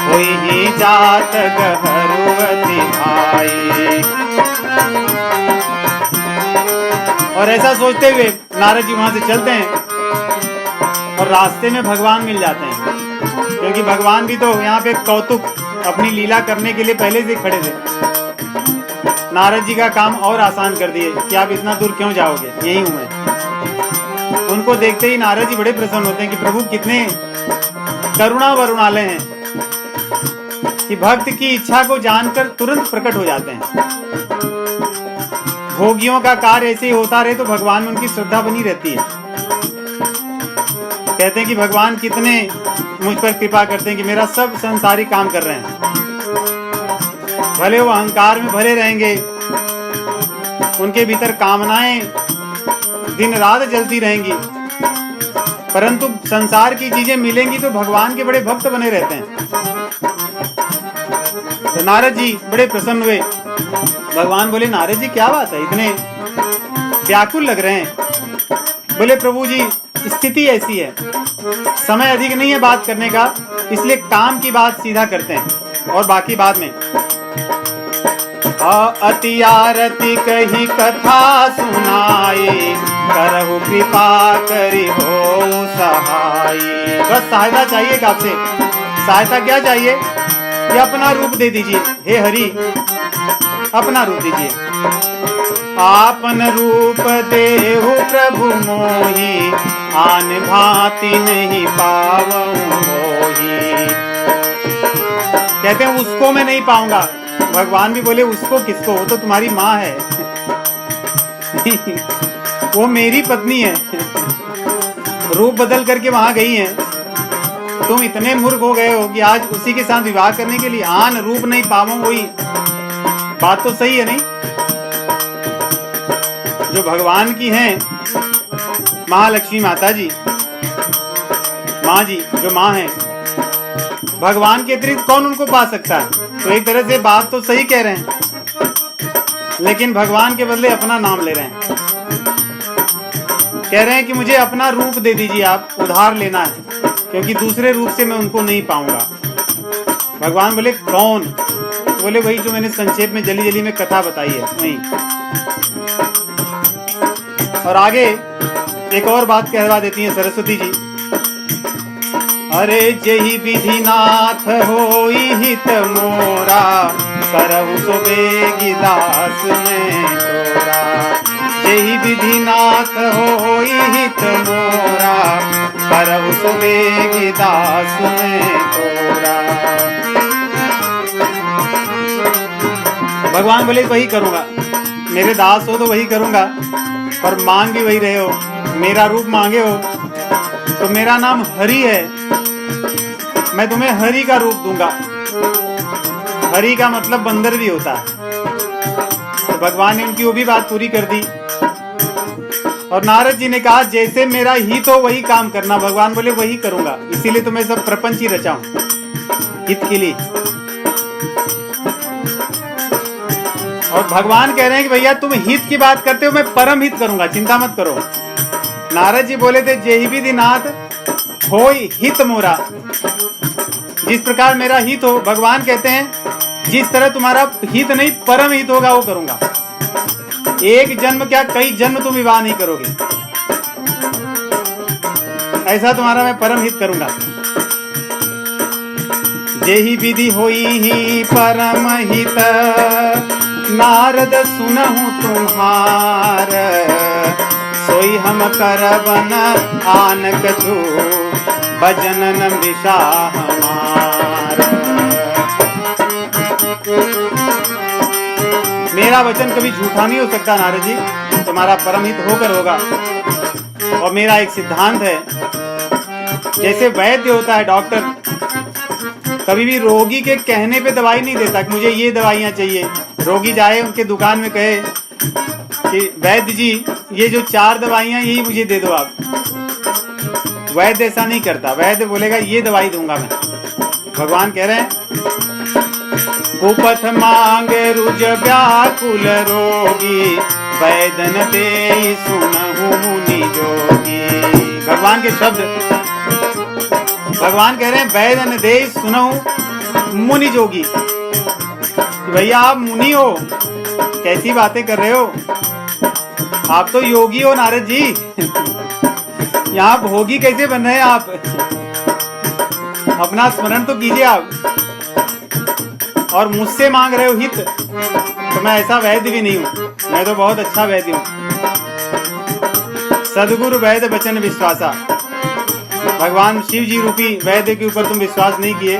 होई ही जात गहरुअति भाई। और ऐसा सोचते हुए नारद जी वहां से चलते हैं और रास्ते में भगवान मिल जाते हैं, क्योंकि भगवान भी तो यहाँ पे कौतुक अपनी लीला करने के लिए पहले से खड़े थे। नारद जी का काम और आसान कर दिए कि आप इतना दूर क्यों जाओगे, यही हूं मैं। उनको देखते ही नारद जी बड़े प्रसन्न होते हैं कि प्रभु कितने करुणा वरुणालय हैं, कि भक्त की इच्छा को जानकर तुरंत प्रकट हो जाते हैं। भोगियों का कार्य ऐसे ही होता रहे तो भगवान में उनकी श्रद्धा बनी रहती है। कहते हैं कि भगवान कितने मुझ पर कृपा करते हैं कि मेरा सब संसारी काम कर रहे हैं। भले वो अहंकार में भरे रहेंगे, उनके भीतर कामनाएं दिन रात जलती रहेंगी, परंतु संसार की चीजें मिलेंगी तो भगवान के बड़े भक्त बने रहते हैं। तो नारद जी बड़े प्रसन्न हुए। भगवान बोले, नारद जी क्या बात है, इतने व्याकुल लग रहे हैं। बोले, प्रभु जी स्थिति ऐसी है, समय अधिक नहीं है बात करने का, इसलिए काम की बात सीधा करते हैं और बाकी बाद में। अति आरती कही कथा सुनाई, करहु कृपा करी हो सहाय। बस सहायता चाहिए कि आपसे, सहायता क्या चाहिए कि अपना रूप दे दीजिए, हे हरि अपना रूप दीजिए। आपन रूप देहु प्रभु मोहि, आन भांति नहीं पावऊं मोहि। कहते हैं उसको मैं नहीं पाऊंगा। भगवान भी बोले, उसको किसको, वो तो तुम्हारी माँ है। वो मेरी पत्नी है, रूप बदल करके वहां गई है। तुम इतने मूर्ख हो गए हो कि आज उसी के साथ विवाह करने के लिए आन रूप नहीं पाऊं, वही बात तो सही है नहीं। जो भगवान की हैं महालक्ष्मी माता जी, माँ जी जो माँ है, भगवान के अतिरिक्त कौन उनको पा सकता है। तो एक तरह से बात तो सही कह रहे हैं, लेकिन भगवान के बदले अपना नाम ले रहे हैं। कह रहे हैं कि मुझे अपना रूप दे दीजिए, आप उधार लेना है, क्योंकि दूसरे रूप से मैं उनको नहीं पाऊंगा। भगवान बोले कौन? बोले वही जो मैंने संक्षेप में जली जली में कथा बताई है वही। और आगे एक और बात कहवा देती हैं सरस्वती जी। अरे जेहि विधिनाथ होई हित मोरा, करहु सो बेगी दास में तोरा। जेहि विधिनाथ होई हित मोरा, करहु सो बेगी दास में तोरा। भगवान बोले वही करूंगा, मेरे दास हो तो वही करूंगा, पर मांग भी वही रहे हो, मेरा रूप मांगे हो तो मेरा नाम हरि है, मैं तुम्हें हरि का रूप दूंगा। हरि का मतलब बंदर भी होता है। तो भगवान ने उनकी वो भी बात पूरी कर दी। और नारद जी ने कहा जैसे मेरा हित हो वही काम करना। भगवान बोले वही करूंगा, इसीलिए तो मैं सब प्रपंच ही रचा हूं हित के लिए। और भगवान कह रहे हैं कि भैया तुम हित की बात करते हो, मैं परम हित करूंगा, चिंता मत करो। नारद जी बोले थे जेहि विधिनाथ होई हित मोरा, जिस प्रकार मेरा हित हो, भगवान कहते हैं जिस तरह तुम्हारा हित नहीं परम हित होगा वो करूंगा। एक जन्म क्या कई जन्म तुम विवाह नहीं करोगे, ऐसा तुम्हारा मैं परम हित करूंगा। जेहि विधि होई ही परम हित, नारद सुनहु तुम्हार। सोई हम करबन आन कछु, भजन न विषा हमार। मेरा वचन कभी झूठा नहीं हो सकता नारद जी, तुम्हारा परम हित होकर होगा। और मेरा एक सिद्धांत है, जैसे वैद्य होता है डॉक्टर, कभी भी रोगी के कहने पे दवाई नहीं देता कि मुझे ये दवाइयाँ चाहिए। रोगी जाए उनके दुकान में कहे कि वैद्य जी ये जो 4 दवाइयाँ यही मुझे दे दो आप, वैद्य ऐसा नहीं करता। वैद्य बोलेगा ये दवाई दूंगा मैं। भगवान कह रहे हैं कुपथ मांगे रुज व्याकुल रोगी, वैदन दे सुनहु मुनि जोगी। भगवान के शब्द, भगवान कह रहे हैं वैदन दे सुनहु मुनि जोगी। भैया आप मुनि हो, कैसी बातें कर रहे हो, आप तो योगी हो नारद जी। यहाँ भोगी कैसे बन रहे हैं आप, अपना स्मरण तो कीजिए आप। और मुझसे मांग रहे हो हित, तो मैं ऐसा वैद्य भी नहीं हूँ, मैं तो बहुत अच्छा वैद्य हूँ। सदगुरु वैद्य वचन विश्वासा। भगवान शिव जी रूपी वैद्य के ऊपर तुम विश्वास नहीं किए,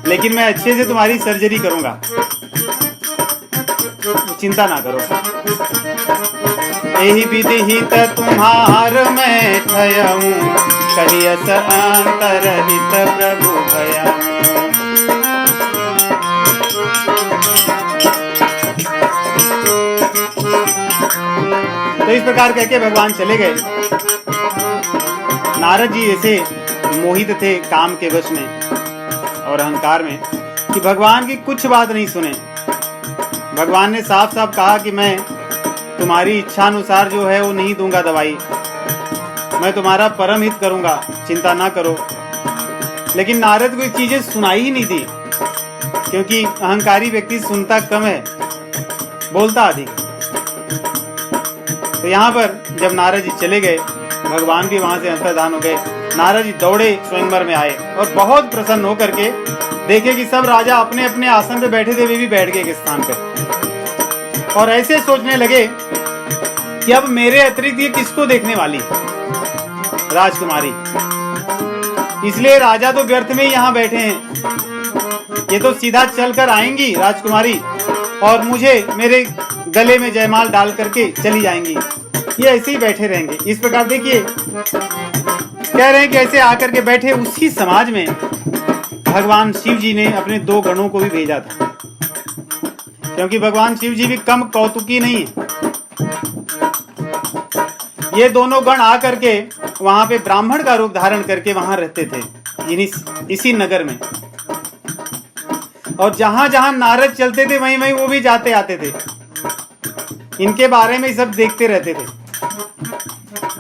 लेकिन मैं अच्छे से तुम्हारी सर्जरी करूंगा, चिंता ना करो। यही विधि हित तुम्हार मैं ठयऊं, कहियस अंतर हित प्रभु भयऊं। तो इस प्रकार कहके भगवान चले गए। नारद जी ऐसे मोहित थे काम के वश में और अहंकार में कि भगवान की कुछ बात नहीं सुने। भगवान ने साफ साफ कहा कि मैं तुम्हारी इच्छा अनुसार जो है वो नहीं दूंगा दवाई, मैं तुम्हारा परम हित करूंगा, चिंता ना करो। लेकिन नारद को ये चीजें सुनाई ही नहीं थी, क्योंकि अहंकारी व्यक्ति सुनता कम है, बोलता अधिक। तो यहाँ पर जब नारद जी चले गए, भगवान भी वहां से अंतर्धान हो गए। नारद जी दौड़े स्वयंवर में आए और बहुत प्रसन्न होकर के देखे कि सब राजा अपने अपने आसन पे बैठे थे, वे भी बैठ गए एक स्थान पे। और ऐसे सोचने लगे कि अब मेरे अतिरिक्त ये किसको देखने वाली, राजकुमारी। इसलिए राजा तो व्यर्थ में ही यहाँ बैठे हैं, ये तो सीधा चलकर आएंगी राजकुमारी और मुझे मेरे गले में जयमाल डाल करके चली जाएंगी, ये ऐसे ही बैठे रहेंगे। इस प्रकार देखिए कह रहे हैं कि ऐसे आकर के बैठे। उसी समाज में भगवान शिव जी ने अपने 2 गणों को भी भेजा था, क्योंकि भगवान शिव जी भी कम कौतुकी नहीं है। ये दोनों गण आकर के वहां पे ब्राह्मण का रूप धारण करके वहां रहते थे इसी नगर में। और जहां जहां नारद चलते थे वहीं वहीं वो भी जाते आते थे, इनके बारे में सब देखते रहते थे।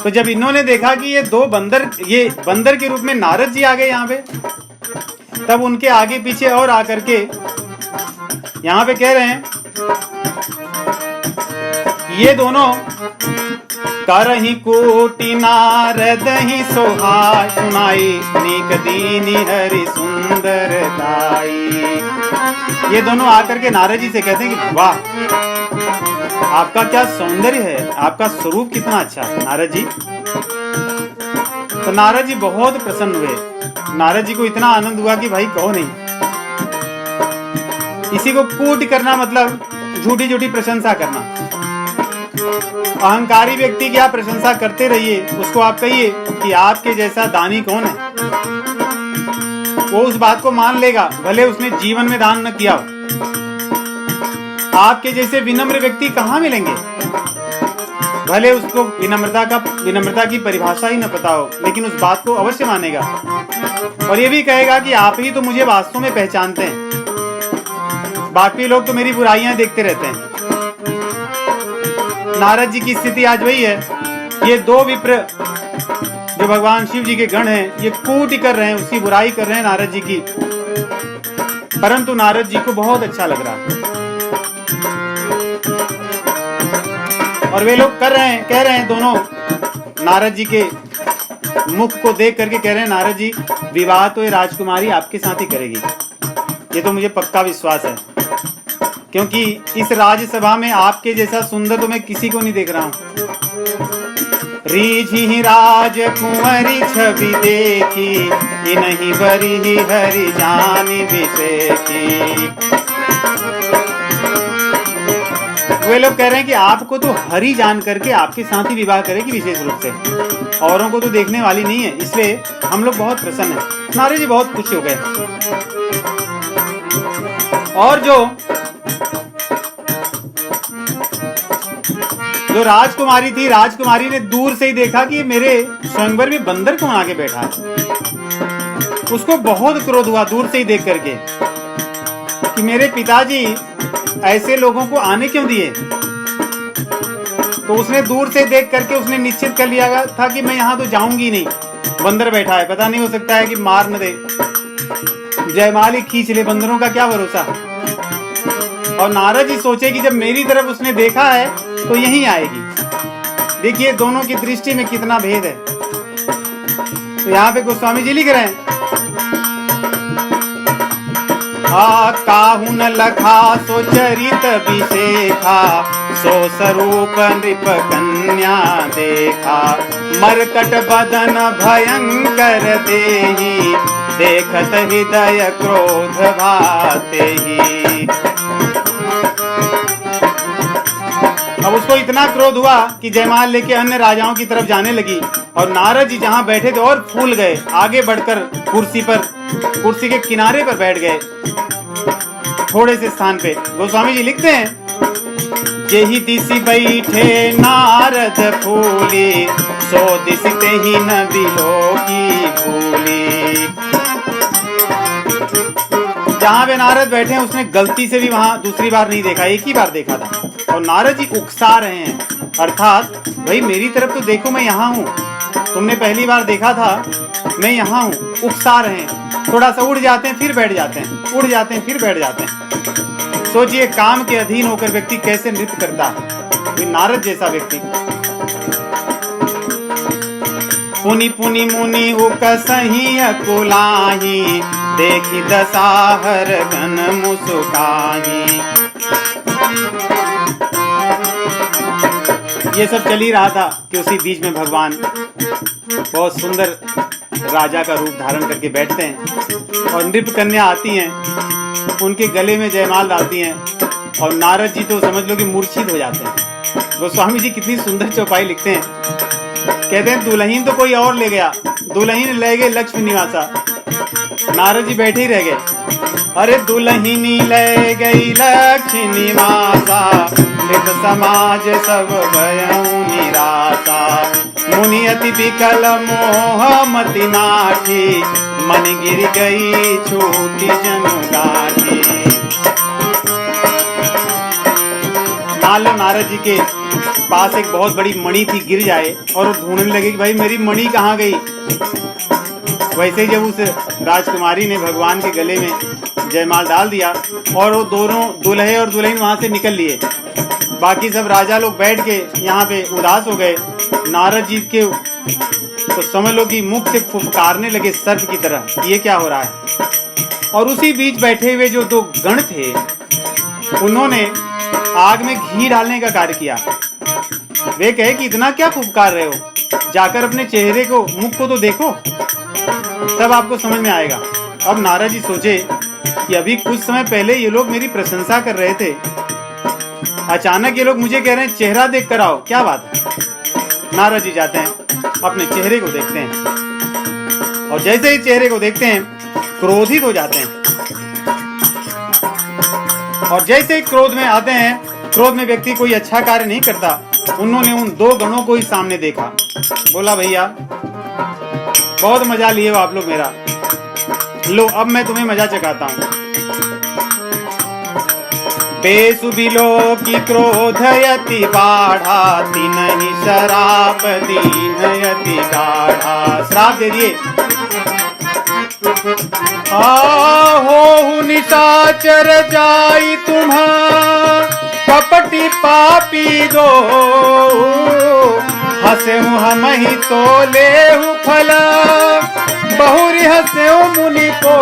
तो जब इन्होंने देखा कि ये बंदर के रूप में नारद जी आ गए यहाँ पे, तब उनके आगे पीछे और आकर के यहाँ पे कह रहे हैं, ये दोनों करहि कोटि नारद ही सोहाय, सुनाई नीक दीनी हरि सुंदर दाई। ये दोनों आकर के नारद जी से कहते हैं कि वाह, आपका क्या सौंदर्य है, आपका स्वरूप कितना अच्छा है नारद जी। तो नारद जी बहुत प्रसन्न हुए। नारद जी को इतना आनंद हुआ कि भाई कहो नहीं। इसी को कूट करना मतलब झूठी झूठी प्रशंसा करना। अहंकारी व्यक्ति की आप प्रशंसा करते रहिए, उसको आप कहिए कि आपके जैसा दानी कौन है, वो उस बात को मान लेगा, भले उसने जीवन में दान न किया हो। आपके जैसे विनम्र व्यक्ति कहाँ मिलेंगे, भले उसको विनम्रता की परिभाषा ही न पता हो, लेकिन उस बात को अवश्य मानेगा और ये भी कहेगा कि आप ही तो मुझे वास्तव में पहचानते हैं, बाकी लोग तो मेरी बुराइयां देखते रहते हैं। नारद जी की स्थिति आज वही है। ये दो विप्र जो भगवान शिव जी के गण हैं, ये कूट कर रहे हैं, उसकी बुराई कर रहे हैं नारद जी की, परंतु नारद जी को बहुत अच्छा लग रहा है। और वे लोग कह रहे हैं दोनों नारद जी के मुख को देख करके कह रहे हैं, नारद जी विवाह तो ये राजकुमारी आपके साथ ही करेगी, ये तो मुझे पक्का विश्वास है, क्योंकि इस राज्यसभा में आपके जैसा सुंदर तो मैं किसी को नहीं देख रहा हूँ। रीझी राज कुंवरी छवि देखी, इन्हीं बरी ही हरि जानी विशेखी। वे लोग कह रहे हैं कि आपको तो हरि जान करके आपके साथ ही विवाह करेगी विशेष रूप से, औरों को तो देखने वाली नहीं है, इसलिए हम लोग बहुत प्रसन्न हैं। नारद जी बहुत खुश हो गए। और जो राजकुमारी थी, राजकुमारी ने दूर से ही देखा कि मेरे स्वयंवर में बंदर कौन आके बैठा है। उसको बहुत क्रोध हुआ दूर से ही देख करके कि मेरे पिताजी ऐसे लोगों को आने क्यों दिए। तो उसने दूर से देख करके उसने निश्चित कर लिया था कि मैं यहाँ तो जाऊंगी नहीं, बंदर बैठा है, पता नहीं हो सकता है कि मार न दे, जयमाल ही खींच ले, बंदरों का क्या भरोसा। और नारद जी सोचे कि जब मेरी तरफ उसने देखा है तो यहीं आएगी। देखिए दोनों की दृष्टि में कितना भेद है। तो यहाँ पे गोस्वामी जी लिख रहे हैं, काहू न लखा सो चरित विशेखा, सो स्वरूप नृप कन्या देखा, मरकट बदन भयंकर देही, देखत हृदय क्रोध भाते ही। अब उसको इतना क्रोध हुआ कि जयमाल लेके अन्य राजाओं की तरफ जाने लगी, और नारद जी जहां बैठे थे और फूल गए, आगे बढ़कर कुर्सी के किनारे पर बैठ गए, थोड़े से स्थान पे। गोस्वामी जी लिखते हैं, जेहि दिशि बैठे नारद फूली, सो दिशि तेहि न बिलोकी भूली। जहां पे नारद बैठे हैं उसने गलती से भी वहां दूसरी बार नहीं देखा, एक ही बार देखा था। और नारद जी उकसा रहे हैं, अर्थात भाई मेरी तरफ तो देखो, मैं यहाँ हूँ, तुमने पहली बार देखा था, मैं यहाँ हूँ। उकसा रहे हैं, थोड़ा सा उड़ जाते हैं फिर बैठ जाते हैं, उड़ जाते हैं फिर बैठ जाते हैं। सोचिए काम के अधीन होकर व्यक्ति कैसे नृत्य करता है, नारद जैसा व्यक्ति। पुनि पुनि मुनि उकसहि अकुलाही, देखी दसाहर गन मुसुकाही। ये सब चल ही रहा था कि उसी बीच में भगवान बहुत सुंदर राजा का रूप धारण करके बैठते हैं और नृप कन्या आती हैं, उनके गले में जयमाल डालती हैं और नारद जी तो समझ लो कि मूर्छित हो जाते हैं। गोस्वामी जी कितनी सुंदर चौपाई लिखते हैं, कहते हैं दुल्हन तो कोई और ले गया, दुल्हन ले गए लक्ष्मी निवासा, नारद जी बैठे ही रह गए। अरे दुल्हनी ले गई लक्ष्मी निवासा, मृत समाज सब भयउ निराशा। मुनि अति विकल मोह मति नाठी, मन गिर गई छूटी जनु गाठी। मान लो नारद जी के पास एक बहुत बड़ी मणि थी गिर जाए और वो ढूंढने लगे कि भाई मेरी मणि कहाँ गई। वैसे ही जब उस राजकुमारी ने भगवान के गले में जयमाल डाल दिया और वो दोनों दूल्हे और दुल्हन वहां से निकल लिए। बाकी सब राजा लोग बैठ के यहाँ पे उदास हो गए। नारद जी के तो समझ लो कि मुख से फुफकारने लगे सर्प की तरह, ये क्या हो रहा है। और उसी बीच बैठे हुए जो दो गण थे उन्होंने आग में घी डालने का कार्य किया। वे कहे कि इतना क्या फुफकार रहे हो, जाकर अपने चेहरे को, मुख को तो देखो, तब आपको समझ में आएगा। अब नारद जी सोचे कि अभी कुछ समय पहले ये लोग मेरी प्रशंसा कर रहे थे, अचानक ये लोग मुझे कह रहे हैं चेहरा देख कर आओ, क्या बात है। नारद जी जाते हैं, अपने चेहरे को देखते हैं और जैसे ही चेहरे को देखते हैं क्रोधित हो जाते हैं। और जैसे ही क्रोध में आते हैं, क्रोध में व्यक्ति कोई अच्छा कार्य नहीं करता। उन्होंने उन दो गणों को ही सामने देखा। बोला भैया बहुत मजा लिए हो आप लोग मेरा, लो अब मैं तुम्हें मजा चखाता हूँ। बेसुबिलो की क्रोध यति बाढ़ा, तिन्हि शराप दीन यति गाढ़ा। श्राप दे दिए। आहो निशाचर जाई तुम्हा, कपटी पापी दो, हंसेहु हम ही तो लेहु फला, बहुरी हंसेहु मुनि को।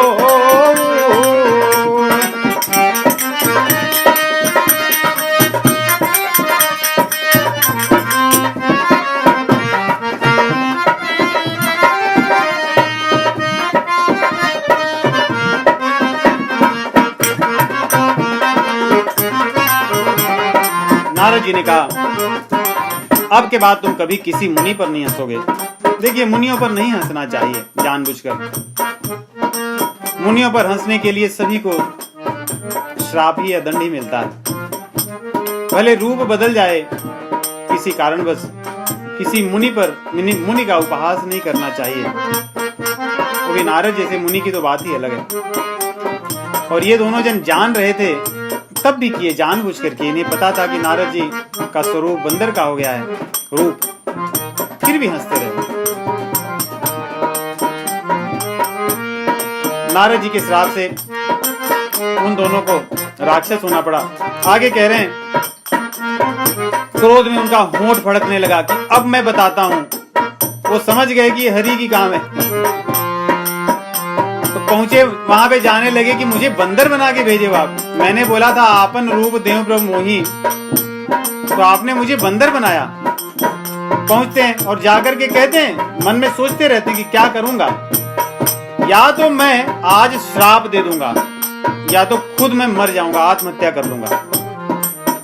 नारद जी ने कहा अब के बाद तुम कभी किसी मुनि पर नहीं हंसोगे। देखिए मुनियों पर नहीं हंसना चाहिए जानबूझकर। मुनियों पर हंसने के लिए सभी को श्राप ही या दंड ही मिलता है। भले रूप बदल जाए किसी कारणवश, किसी मुनि का उपहास नहीं करना चाहिए। वो भी नारद जैसे मुनि की तो बात ही अलग है। और ये दोनों जन जान रहे थे तब भी किए जानबूझ करके। इन्हें पता था कि नारद जी का स्वरूप बंदर का हो गया है रूप, फिर भी हंसते रहे। नारद जी के श्राप से उन दोनों को राक्षस होना पड़ा। आगे कह रहे हैं क्रोध में उनका होंठ फड़कने लगा कि अब मैं बताता हूं। वो समझ गए कि ये हरि की काम है, तो पहुंचे वहां पे, जाने लगे कि मुझे बंदर बना के भेजे आप। मैंने बोला था आपन रूप देव प्रभु मोही, तो आपने मुझे बंदर बनाया। पहुंचते हैं और जाकर के कहते हैं, मन में सोचते रहते हैं कि क्या करूंगा। या तो मैं आज श्राप दे दूंगा या तो खुद मैं मर जाऊंगा, आत्महत्या कर लूंगा।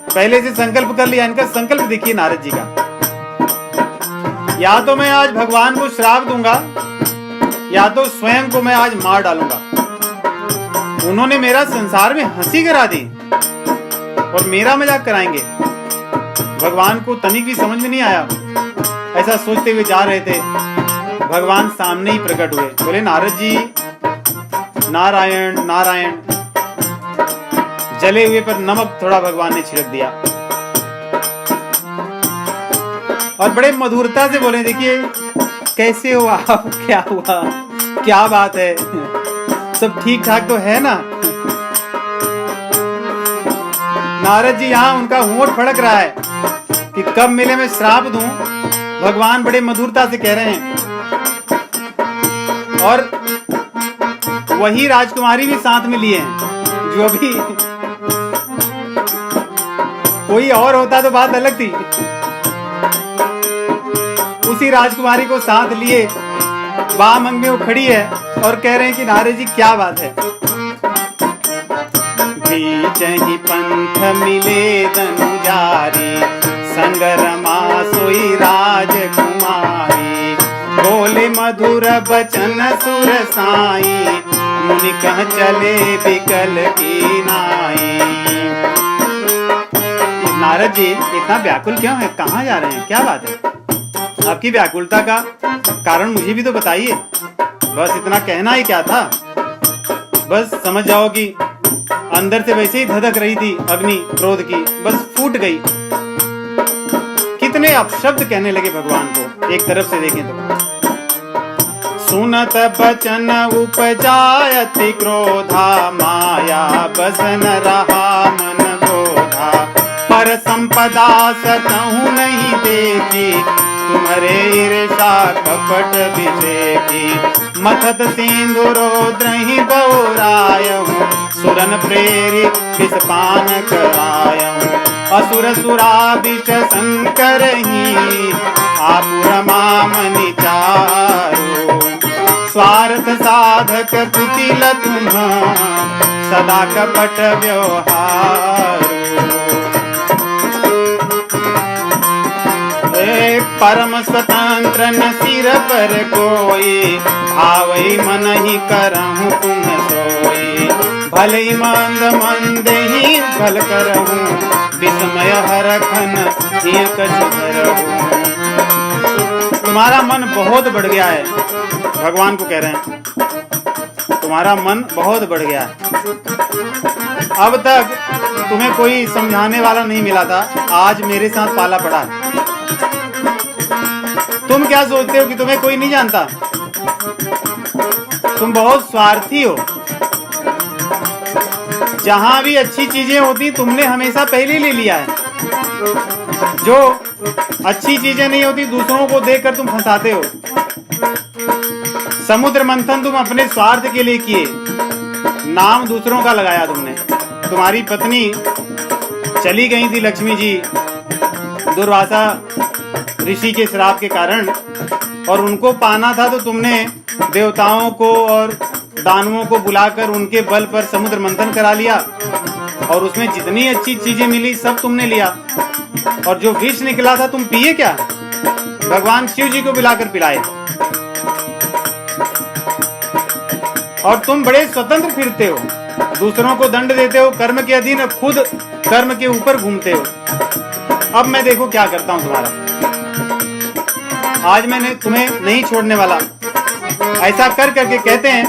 पहले से संकल्प कर लिया। इनका संकल्प देखिए नारद जी का, या तो मैं आज भगवान को श्राप दूंगा या तो स्वयं को मैं आज मार डालूंगा। उन्होंने मेरा संसार में हंसी करा दी और मेरा मजाक कराएंगे। भगवान को तनिक भी समझ में नहीं आया। ऐसा सोचते हुए जा रहे थे, भगवान सामने ही प्रकट हुए। बोले नारद जी नारायण नारायण। जले हुए पर नमक थोड़ा भगवान ने छिड़क दिया और बड़े मधुरता से बोले देखिए कैसे हो आप, क्या हुआ, क्या बात है, सब ठीक ठाक तो है ना। नारद जी यहाँ उनका होंठ फड़क रहा है कि कब मिले मैं श्राप दूं। भगवान बड़े मधुरता से कह रहे हैं। और वही राजकुमारी भी साथ में लिए हैं जो अभी कोई और होता तो बात अलग थी। उसी राजकुमारी को साथ लिए बामंग में वो खड़ी है और कह रहे हैं कि नारद जी क्या बात है। बीच ही पंथ मिले धनुजारी, संग रमा सोई राजकुमारी। बोले मधुर बचन सुर साई, मुनि कह चले बिकल की नाई। नारद जी इतना व्याकुल क्यों है, कहाँ जा रहे हैं, क्या बात है? आपकी व्याकुलता का कारण मुझे भी तो बताइए। बस इतना कहना ही क्या था। बस समझ जाओ कि अंदर से वैसे ही धधक रही थी अग्नि क्रोध की, बस फूट गई। कितने अपशब्द कहने लगे भगवान को। एक तरफ से देखें तो सुनत बचन उपजायति क्रोधा, माया बसन रहा मन बोधा। पर संपदा सतहु नहीं देखी, तुम्हारे ईर्षा कपट विषेकी। मथत सिंधुरोद्रहि बहुरायहु, सुरन प्रेरि विषपान करायहु। असुर सुरा विष संकरहि, आपुर मामनि चारु। स्वार्थ साधक कुटिल तुम, सदा कपट व्यवहार। परम स्वतंत्र न सिर पर कोई, भावई मन ही करहूँ तुम सोई। भले मंद मंद ही भल करहूँ, विस्मय हरखन हिय कछु धरहूँ। तुम्हारा मन बहुत बढ़ गया है, भगवान को कह रहे हैं तुम्हारा मन बहुत बढ़ गया है। अब तक तुम्हें कोई समझाने वाला नहीं मिला था, आज मेरे साथ पाला पड़ा है। तुम क्या सोचते हो कि तुम्हें कोई नहीं जानता? तुम बहुत स्वार्थी हो। जहां भी अच्छी चीजें होती तुमने हमेशा पहले ले लिया है। जो अच्छी चीजें नहीं होती दूसरों को देखकर तुम फंसाते हो। समुद्र मंथन तुम अपने स्वार्थ के लिए किए, नाम दूसरों का लगाया तुमने। तुम्हारी पत्नी चली गई थी लक्ष्मी जी दुर्वासा ऋषि के श्राप के कारण, और उनको पाना था तो तुमने देवताओं को और दानवों को बुलाकर उनके बल पर समुद्र मंथन करा लिया, और उसमें जितनी अच्छी चीजें मिली सब तुमने लिया, और जो विष निकला था तुम पिए क्या? भगवान शिव जी को बुलाकर पिलाए। और तुम बड़े स्वतंत्र फिरते हो, दूसरों को दंड देते हो, कर्म के अधीन, खुद कर्म के ऊपर घूमते हो। अब मैं देखो क्या करता हूं तुम्हारा। आज मैंने तुम्हें नहीं छोड़ने वाला। ऐसा कर करके कहते हैं,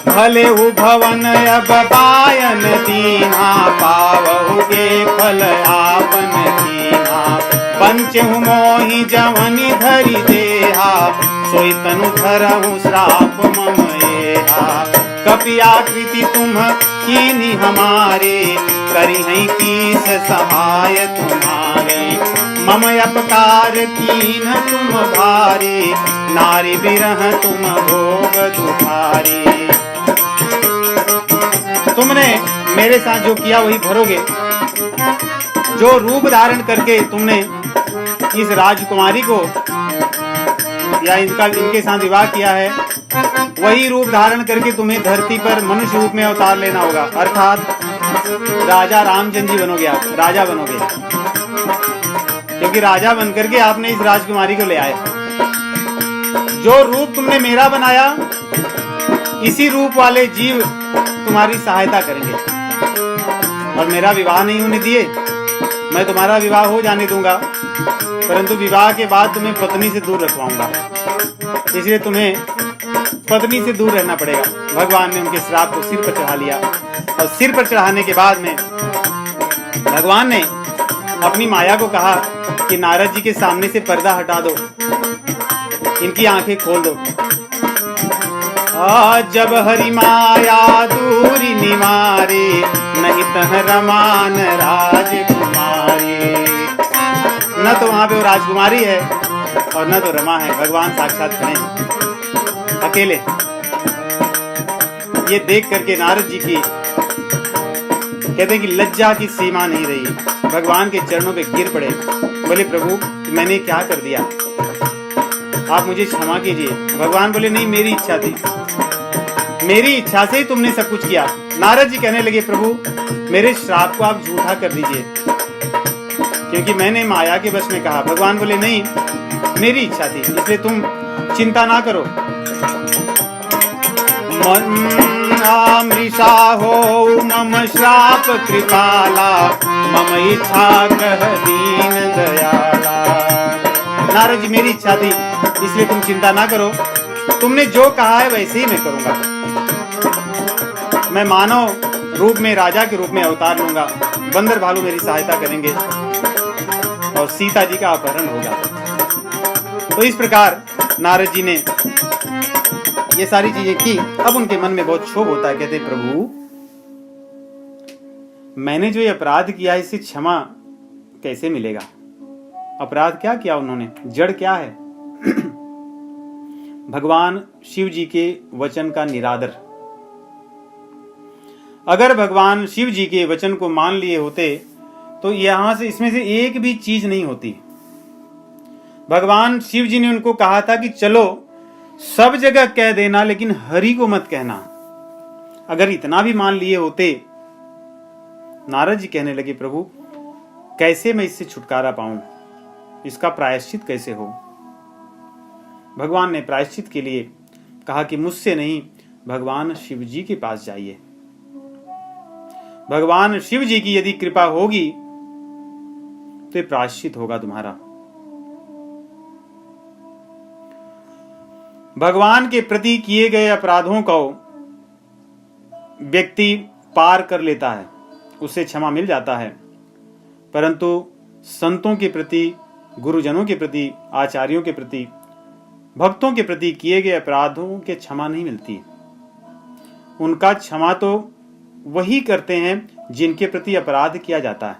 भले हु भवन अब पायन दीना, पावहु के फल आपन कीना। पंचहु मोहि जवनि धरि देहा, सोई तनु धरहु श्राप मम एहा। कपियाकृति तुम कीन्ही हमारे, करिहै कीस सहाय तुम्हारे। मम अपकार कीन तुम भारे, नारी बिरह तुम भोग दुखारी। तुमने मेरे साथ जो किया वही भरोगे। जो रूप धारण करके तुमने इस राजकुमारी को या इनके साथ विवाह किया है, वही रूप धारण करके तुम्हें धरती पर मनुष्य रूप में अवतार लेना होगा। अर्थात राजा रामचंद्र जी बनोगे, आप राजा बनोगे, क्योंकि राजा बनकर के आपने इस राजकुमारी को ले आए। जो रूप तुमने मेरा बनाया, इसी रूप वाले जीव तुम्हारी सहायता करेंगे। और मेरा विवाह नहीं होने दिए, मैं तुम्हारा विवाह हो जाने दूंगा, परंतु विवाह के बाद तुम्हें पत्नी से दूर रखवाऊंगा। इसलिए तुम्हें पत्नी से दूर रहना पड़ेगा। भगवान ने उनके श्राप को सिर पर चढ़ा लिया, और सिर पर चढ़ाने के बाद में भगवान ने अपनी माया को कहा कि नारद जी के सामने से पर्दा हटा दो, इनकी आंखें खोल दो। जब हरि माया दूरी निवारे, नहीं तह रमान राजकुमारी। न तो वहां पे वो राजकुमारी है और न तो रमा है, भगवान साक्षात खड़े हैं अकेले। ये देख करके नारद जी की कहते हैं कि लज्जा की सीमा नहीं रही। भगवान के चरणों पे गिर पड़े, बोले प्रभु मैंने क्या कर दिया, आप मुझे क्षमा कीजिए। भगवान बोले नहीं, मेरी इच्छा थी, मेरी इच्छा से ही तुमने सब कुछ किया। नारद जी कहने लगे प्रभु मेरे श्राप को आप झूठा कर दीजिए, क्योंकि मैंने माया के वश में कहा। भगवान बोले नहीं, मेरी इच्छा थी, इसलिए तुम चिंता ना करो। मृषा हो मम श्राप कृपाला, मम इच्छा कह दीन दयाला। नारद जी मेरी इच्छा थी, इसलिए तुम चिंता ना करो, तुमने जो कहा है वैसे ही मैं करूंगा। मैं मानव रूप में, राजा के रूप में अवतार लूंगा, बंदर भालू मेरी सहायता करेंगे। और सीता जी का अपहरण हो जाता। तो इस प्रकार नारद जी ने ये सारी चीजें की। अब उनके मन में बहुत क्षोभ होता है। कहते प्रभु, मैंने जो ये अपराध किया इसे क्षमा कैसे मिलेगा? अपराध क्या किया उन्होंने? जड़ क्या है? भगवान शिव जी के वचन का निरादर। अगर भगवान शिव जी के वचन को मान लिए होते तो यहां से इसमें से एक भी चीज नहीं होती। भगवान शिव जी ने उनको कहा था कि चलो सब जगह कह देना, लेकिन हरि को मत कहना। अगर इतना भी मान लिए होते, नारद जी कहने लगे प्रभु, कैसे मैं इससे छुटकारा पाऊं? इसका प्रायश्चित कैसे हो? भगवान ने प्रायश्चित के लिए कहा कि मुझसे नहीं, भगवान शिव जी के पास जाइए। भगवान शिव जी की यदि कृपा होगी तो ये प्रायश्चित होगा तुम्हारा। भगवान के प्रति किए गए अपराधों को व्यक्ति पार कर लेता है, उसे क्षमा मिल जाता है, परंतु संतों के प्रति, गुरुजनों के प्रति, आचार्यों के प्रति, भक्तों के प्रति किए गए अपराधों के क्षमा नहीं मिलती। उनका क्षमा तो वही करते हैं जिनके प्रति अपराध किया जाता है।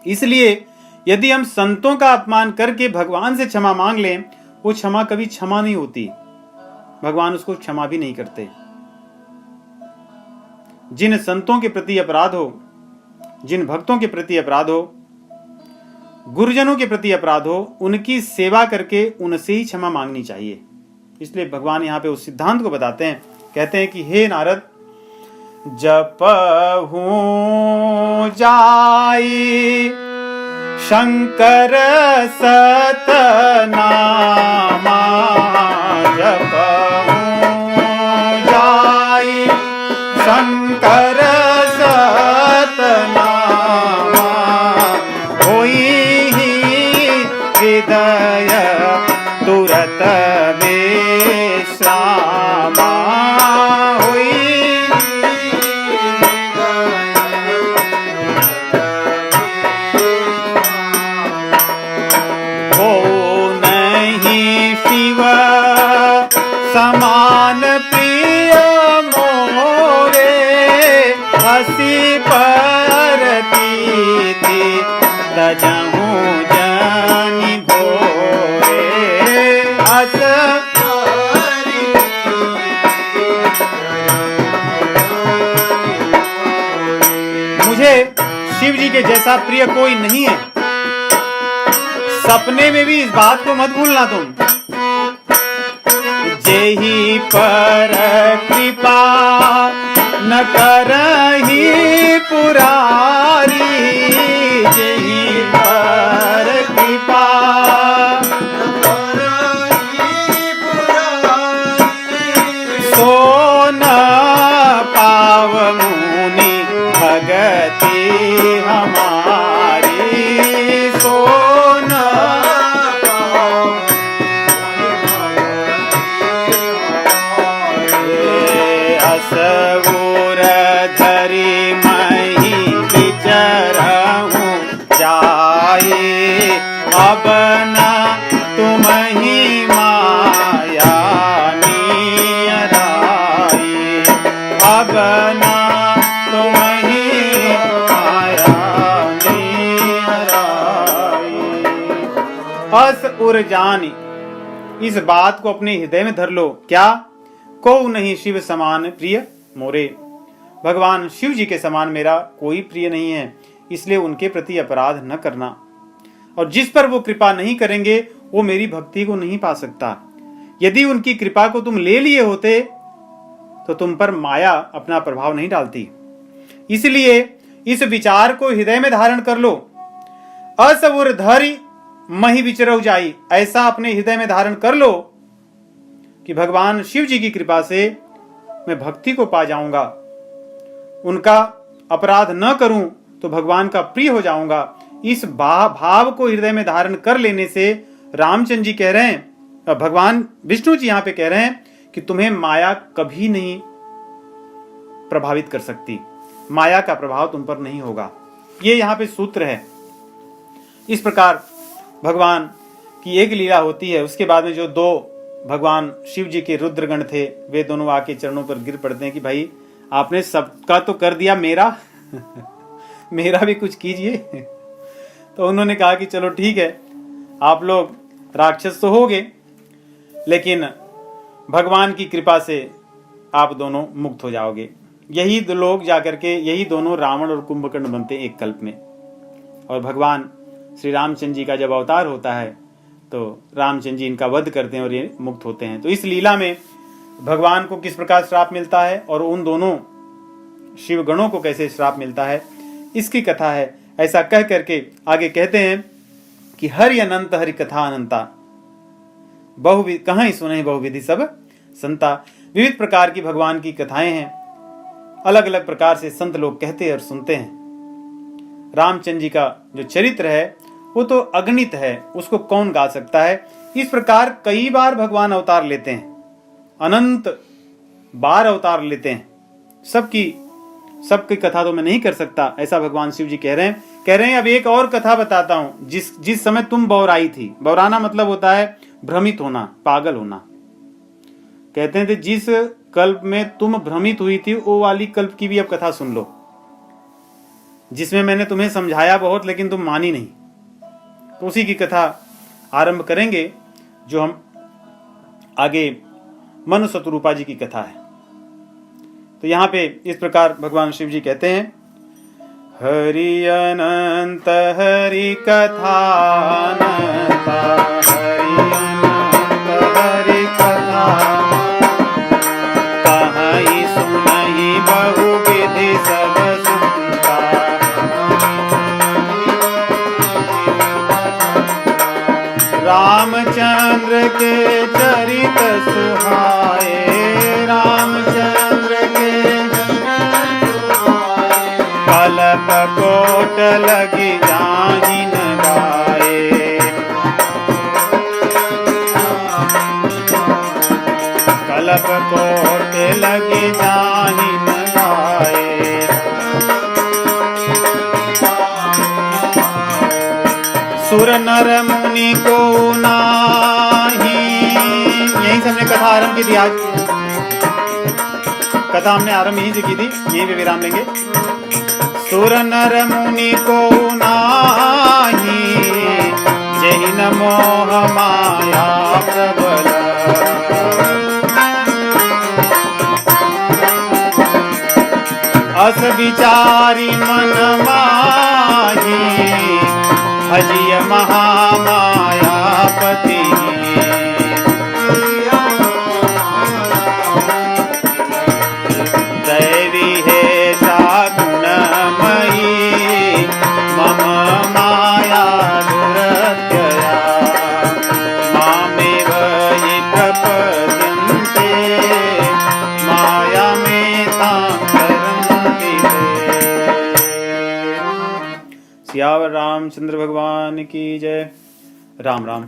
इसलिए यदि हम संतों का अपमान करके भगवान से क्षमा मांग लें, वो क्षमा कभी क्षमा नहीं होती। भगवान उसको क्षमा भी नहीं करते। जिन संतों के प्रति अपराध हो, जिन भक्तों के प्रति अपराध हो, गुरुजनों के प्रति अपराध हो, उनकी सेवा करके उनसे ही क्षमा मांगनी चाहिए। इसलिए भगवान यहाँ पे उस सिद्धांत को बताते हैं। कहते हैं कि हे नारद, जपहूं जाई शंकर सतनामा, जपहूं जाई शंकर सतनामा, होई हृदय तुरत विश्रामा, समान प्रिय मोरे, हसी परतीति तजहूं जानि भोरे, हस मुझे शिव जी के जैसा प्रिय कोई नहीं है। सपने में भी इस बात को मत भूलना तुम। जेहि पर कृपा न करहि पुरारी, जेहि पर कृपा न करहि पुरारी, सो न पाव मुनि भगति हमारी, सो न असुर धरि मही विचरहूं जाए, अब न तुम्हि माया नियराई, अब न तुम्हि माया नियराई। अस उर जानी, इस बात को अपने हृदय में धर लो। क्या? को नहीं शिव समान प्रिय मोरे, भगवान शिव जी के समान मेरा कोई प्रिय नहीं है, इसलिए उनके प्रति अपराध न करना। और जिस पर वो कृपा नहीं करेंगे वो मेरी भक्ति को नहीं पा सकता। यदि उनकी कृपा को तुम ले लिए होते तो तुम पर माया अपना प्रभाव नहीं डालती। इसलिए इस विचार को हृदय में धारण कर लो। असवुर धरि मही विचरहु जाई, ऐसा अपने हृदय में धारण कर लो कि भगवान शिव जी की कृपा से मैं भक्ति को पा जाऊंगा, उनका अपराध न करूं तो भगवान का प्रिय हो जाऊंगा। इस भाव को हृदय में धारण कर लेने से रामचंद्र जी कह रहे हैं, भगवान विष्णु जी यहां पे कह रहे हैं कि तुम्हें माया कभी नहीं प्रभावित कर सकती, माया का प्रभाव तुम पर नहीं होगा। ये यहां पे सूत्र है। इस प्रकार भगवान की एक लीला होती है। उसके बाद में जो दो भगवान शिव जी के रुद्रगण थे, वे दोनों आके चरणों पर गिर पड़ते हैं कि भाई आपने सबका तो कर दिया, मेरा मेरा भी कुछ कीजिए। तो उन्होंने कहा कि चलो ठीक है, आप लोग राक्षस तो हो गए, लेकिन भगवान की कृपा से आप दोनों मुक्त हो जाओगे। यही दो लोग जाकर के, यही दोनों रावण और कुंभकर्ण बनते एक कल्प में। और भगवान श्री रामचंद्र जी का जब अवतार होता है तो रामचंद्र जी इनका वध करते हैं और ये मुक्त होते हैं। तो इस लीला में भगवान को किस प्रकार श्राप मिलता है और उन दोनों शिवगणों को कैसे श्राप मिलता है, इसकी कथा है। ऐसा कह करके आगे कहते हैं कि हरि अनंत हरि कथा अनंता, बहुविधि कहाँ ही सुने बहुविधि सब संता। विविध प्रकार की भगवान की कथाएं हैं, अलग अलग प्रकार से संत लोग कहते और सुनते हैं। रामचंद्र जी का जो चरित्र है वो तो अगणित है, उसको कौन गा सकता है। इस प्रकार कई बार भगवान अवतार लेते हैं, अनंत बार अवतार लेते हैं। सबकी कथा तो मैं नहीं कर सकता, ऐसा भगवान शिव जी कह रहे हैं अब एक और कथा बताता हूं। जिस समय तुम बौराई थी, बौराना मतलब होता है भ्रमित होना, पागल होना। कहते थे जिस कल्प में तुम भ्रमित हुई थी वो वाली कल्प की भी अब कथा सुन लो, जिसमें मैंने तुम्हें समझाया बहुत लेकिन तुम मानी नहीं। तो उसी की कथा आरंभ करेंगे, जो हम आगे मनु शतरूपा जी की कथा है। तो यहाँ पे इस प्रकार भगवान शिव जी कहते हैं, हरि अनंत हरि कथा अनंता, हरि अनंत हरि कथा, कहीं सुनहि बहुविधि सब सुनता। रामचंद्र के चरित सुहाए, रामचंद्र के कल्प कोट लगी जाहि न गाए, कल्प कोट लगी जाहि न गाए। सुर नर मुनि को नाही, यहीं से हमने कथा आरंभ की थी। आज कथा हमने आरंभ यहीं से की थी, यहीं पे विराम लेंगे। सुर नर मुनि को नाही, जहि न मोह माया प्रबल, अस विचारी मन माही, भजिय महामायापति। दैवी है गुणमयी, मम माया दुरत्यया, मामेव ये प्रपद्यन्ते, माया में तां तरन्ति ते। सियावर रामचंद्र भगवान की जय। राम राम।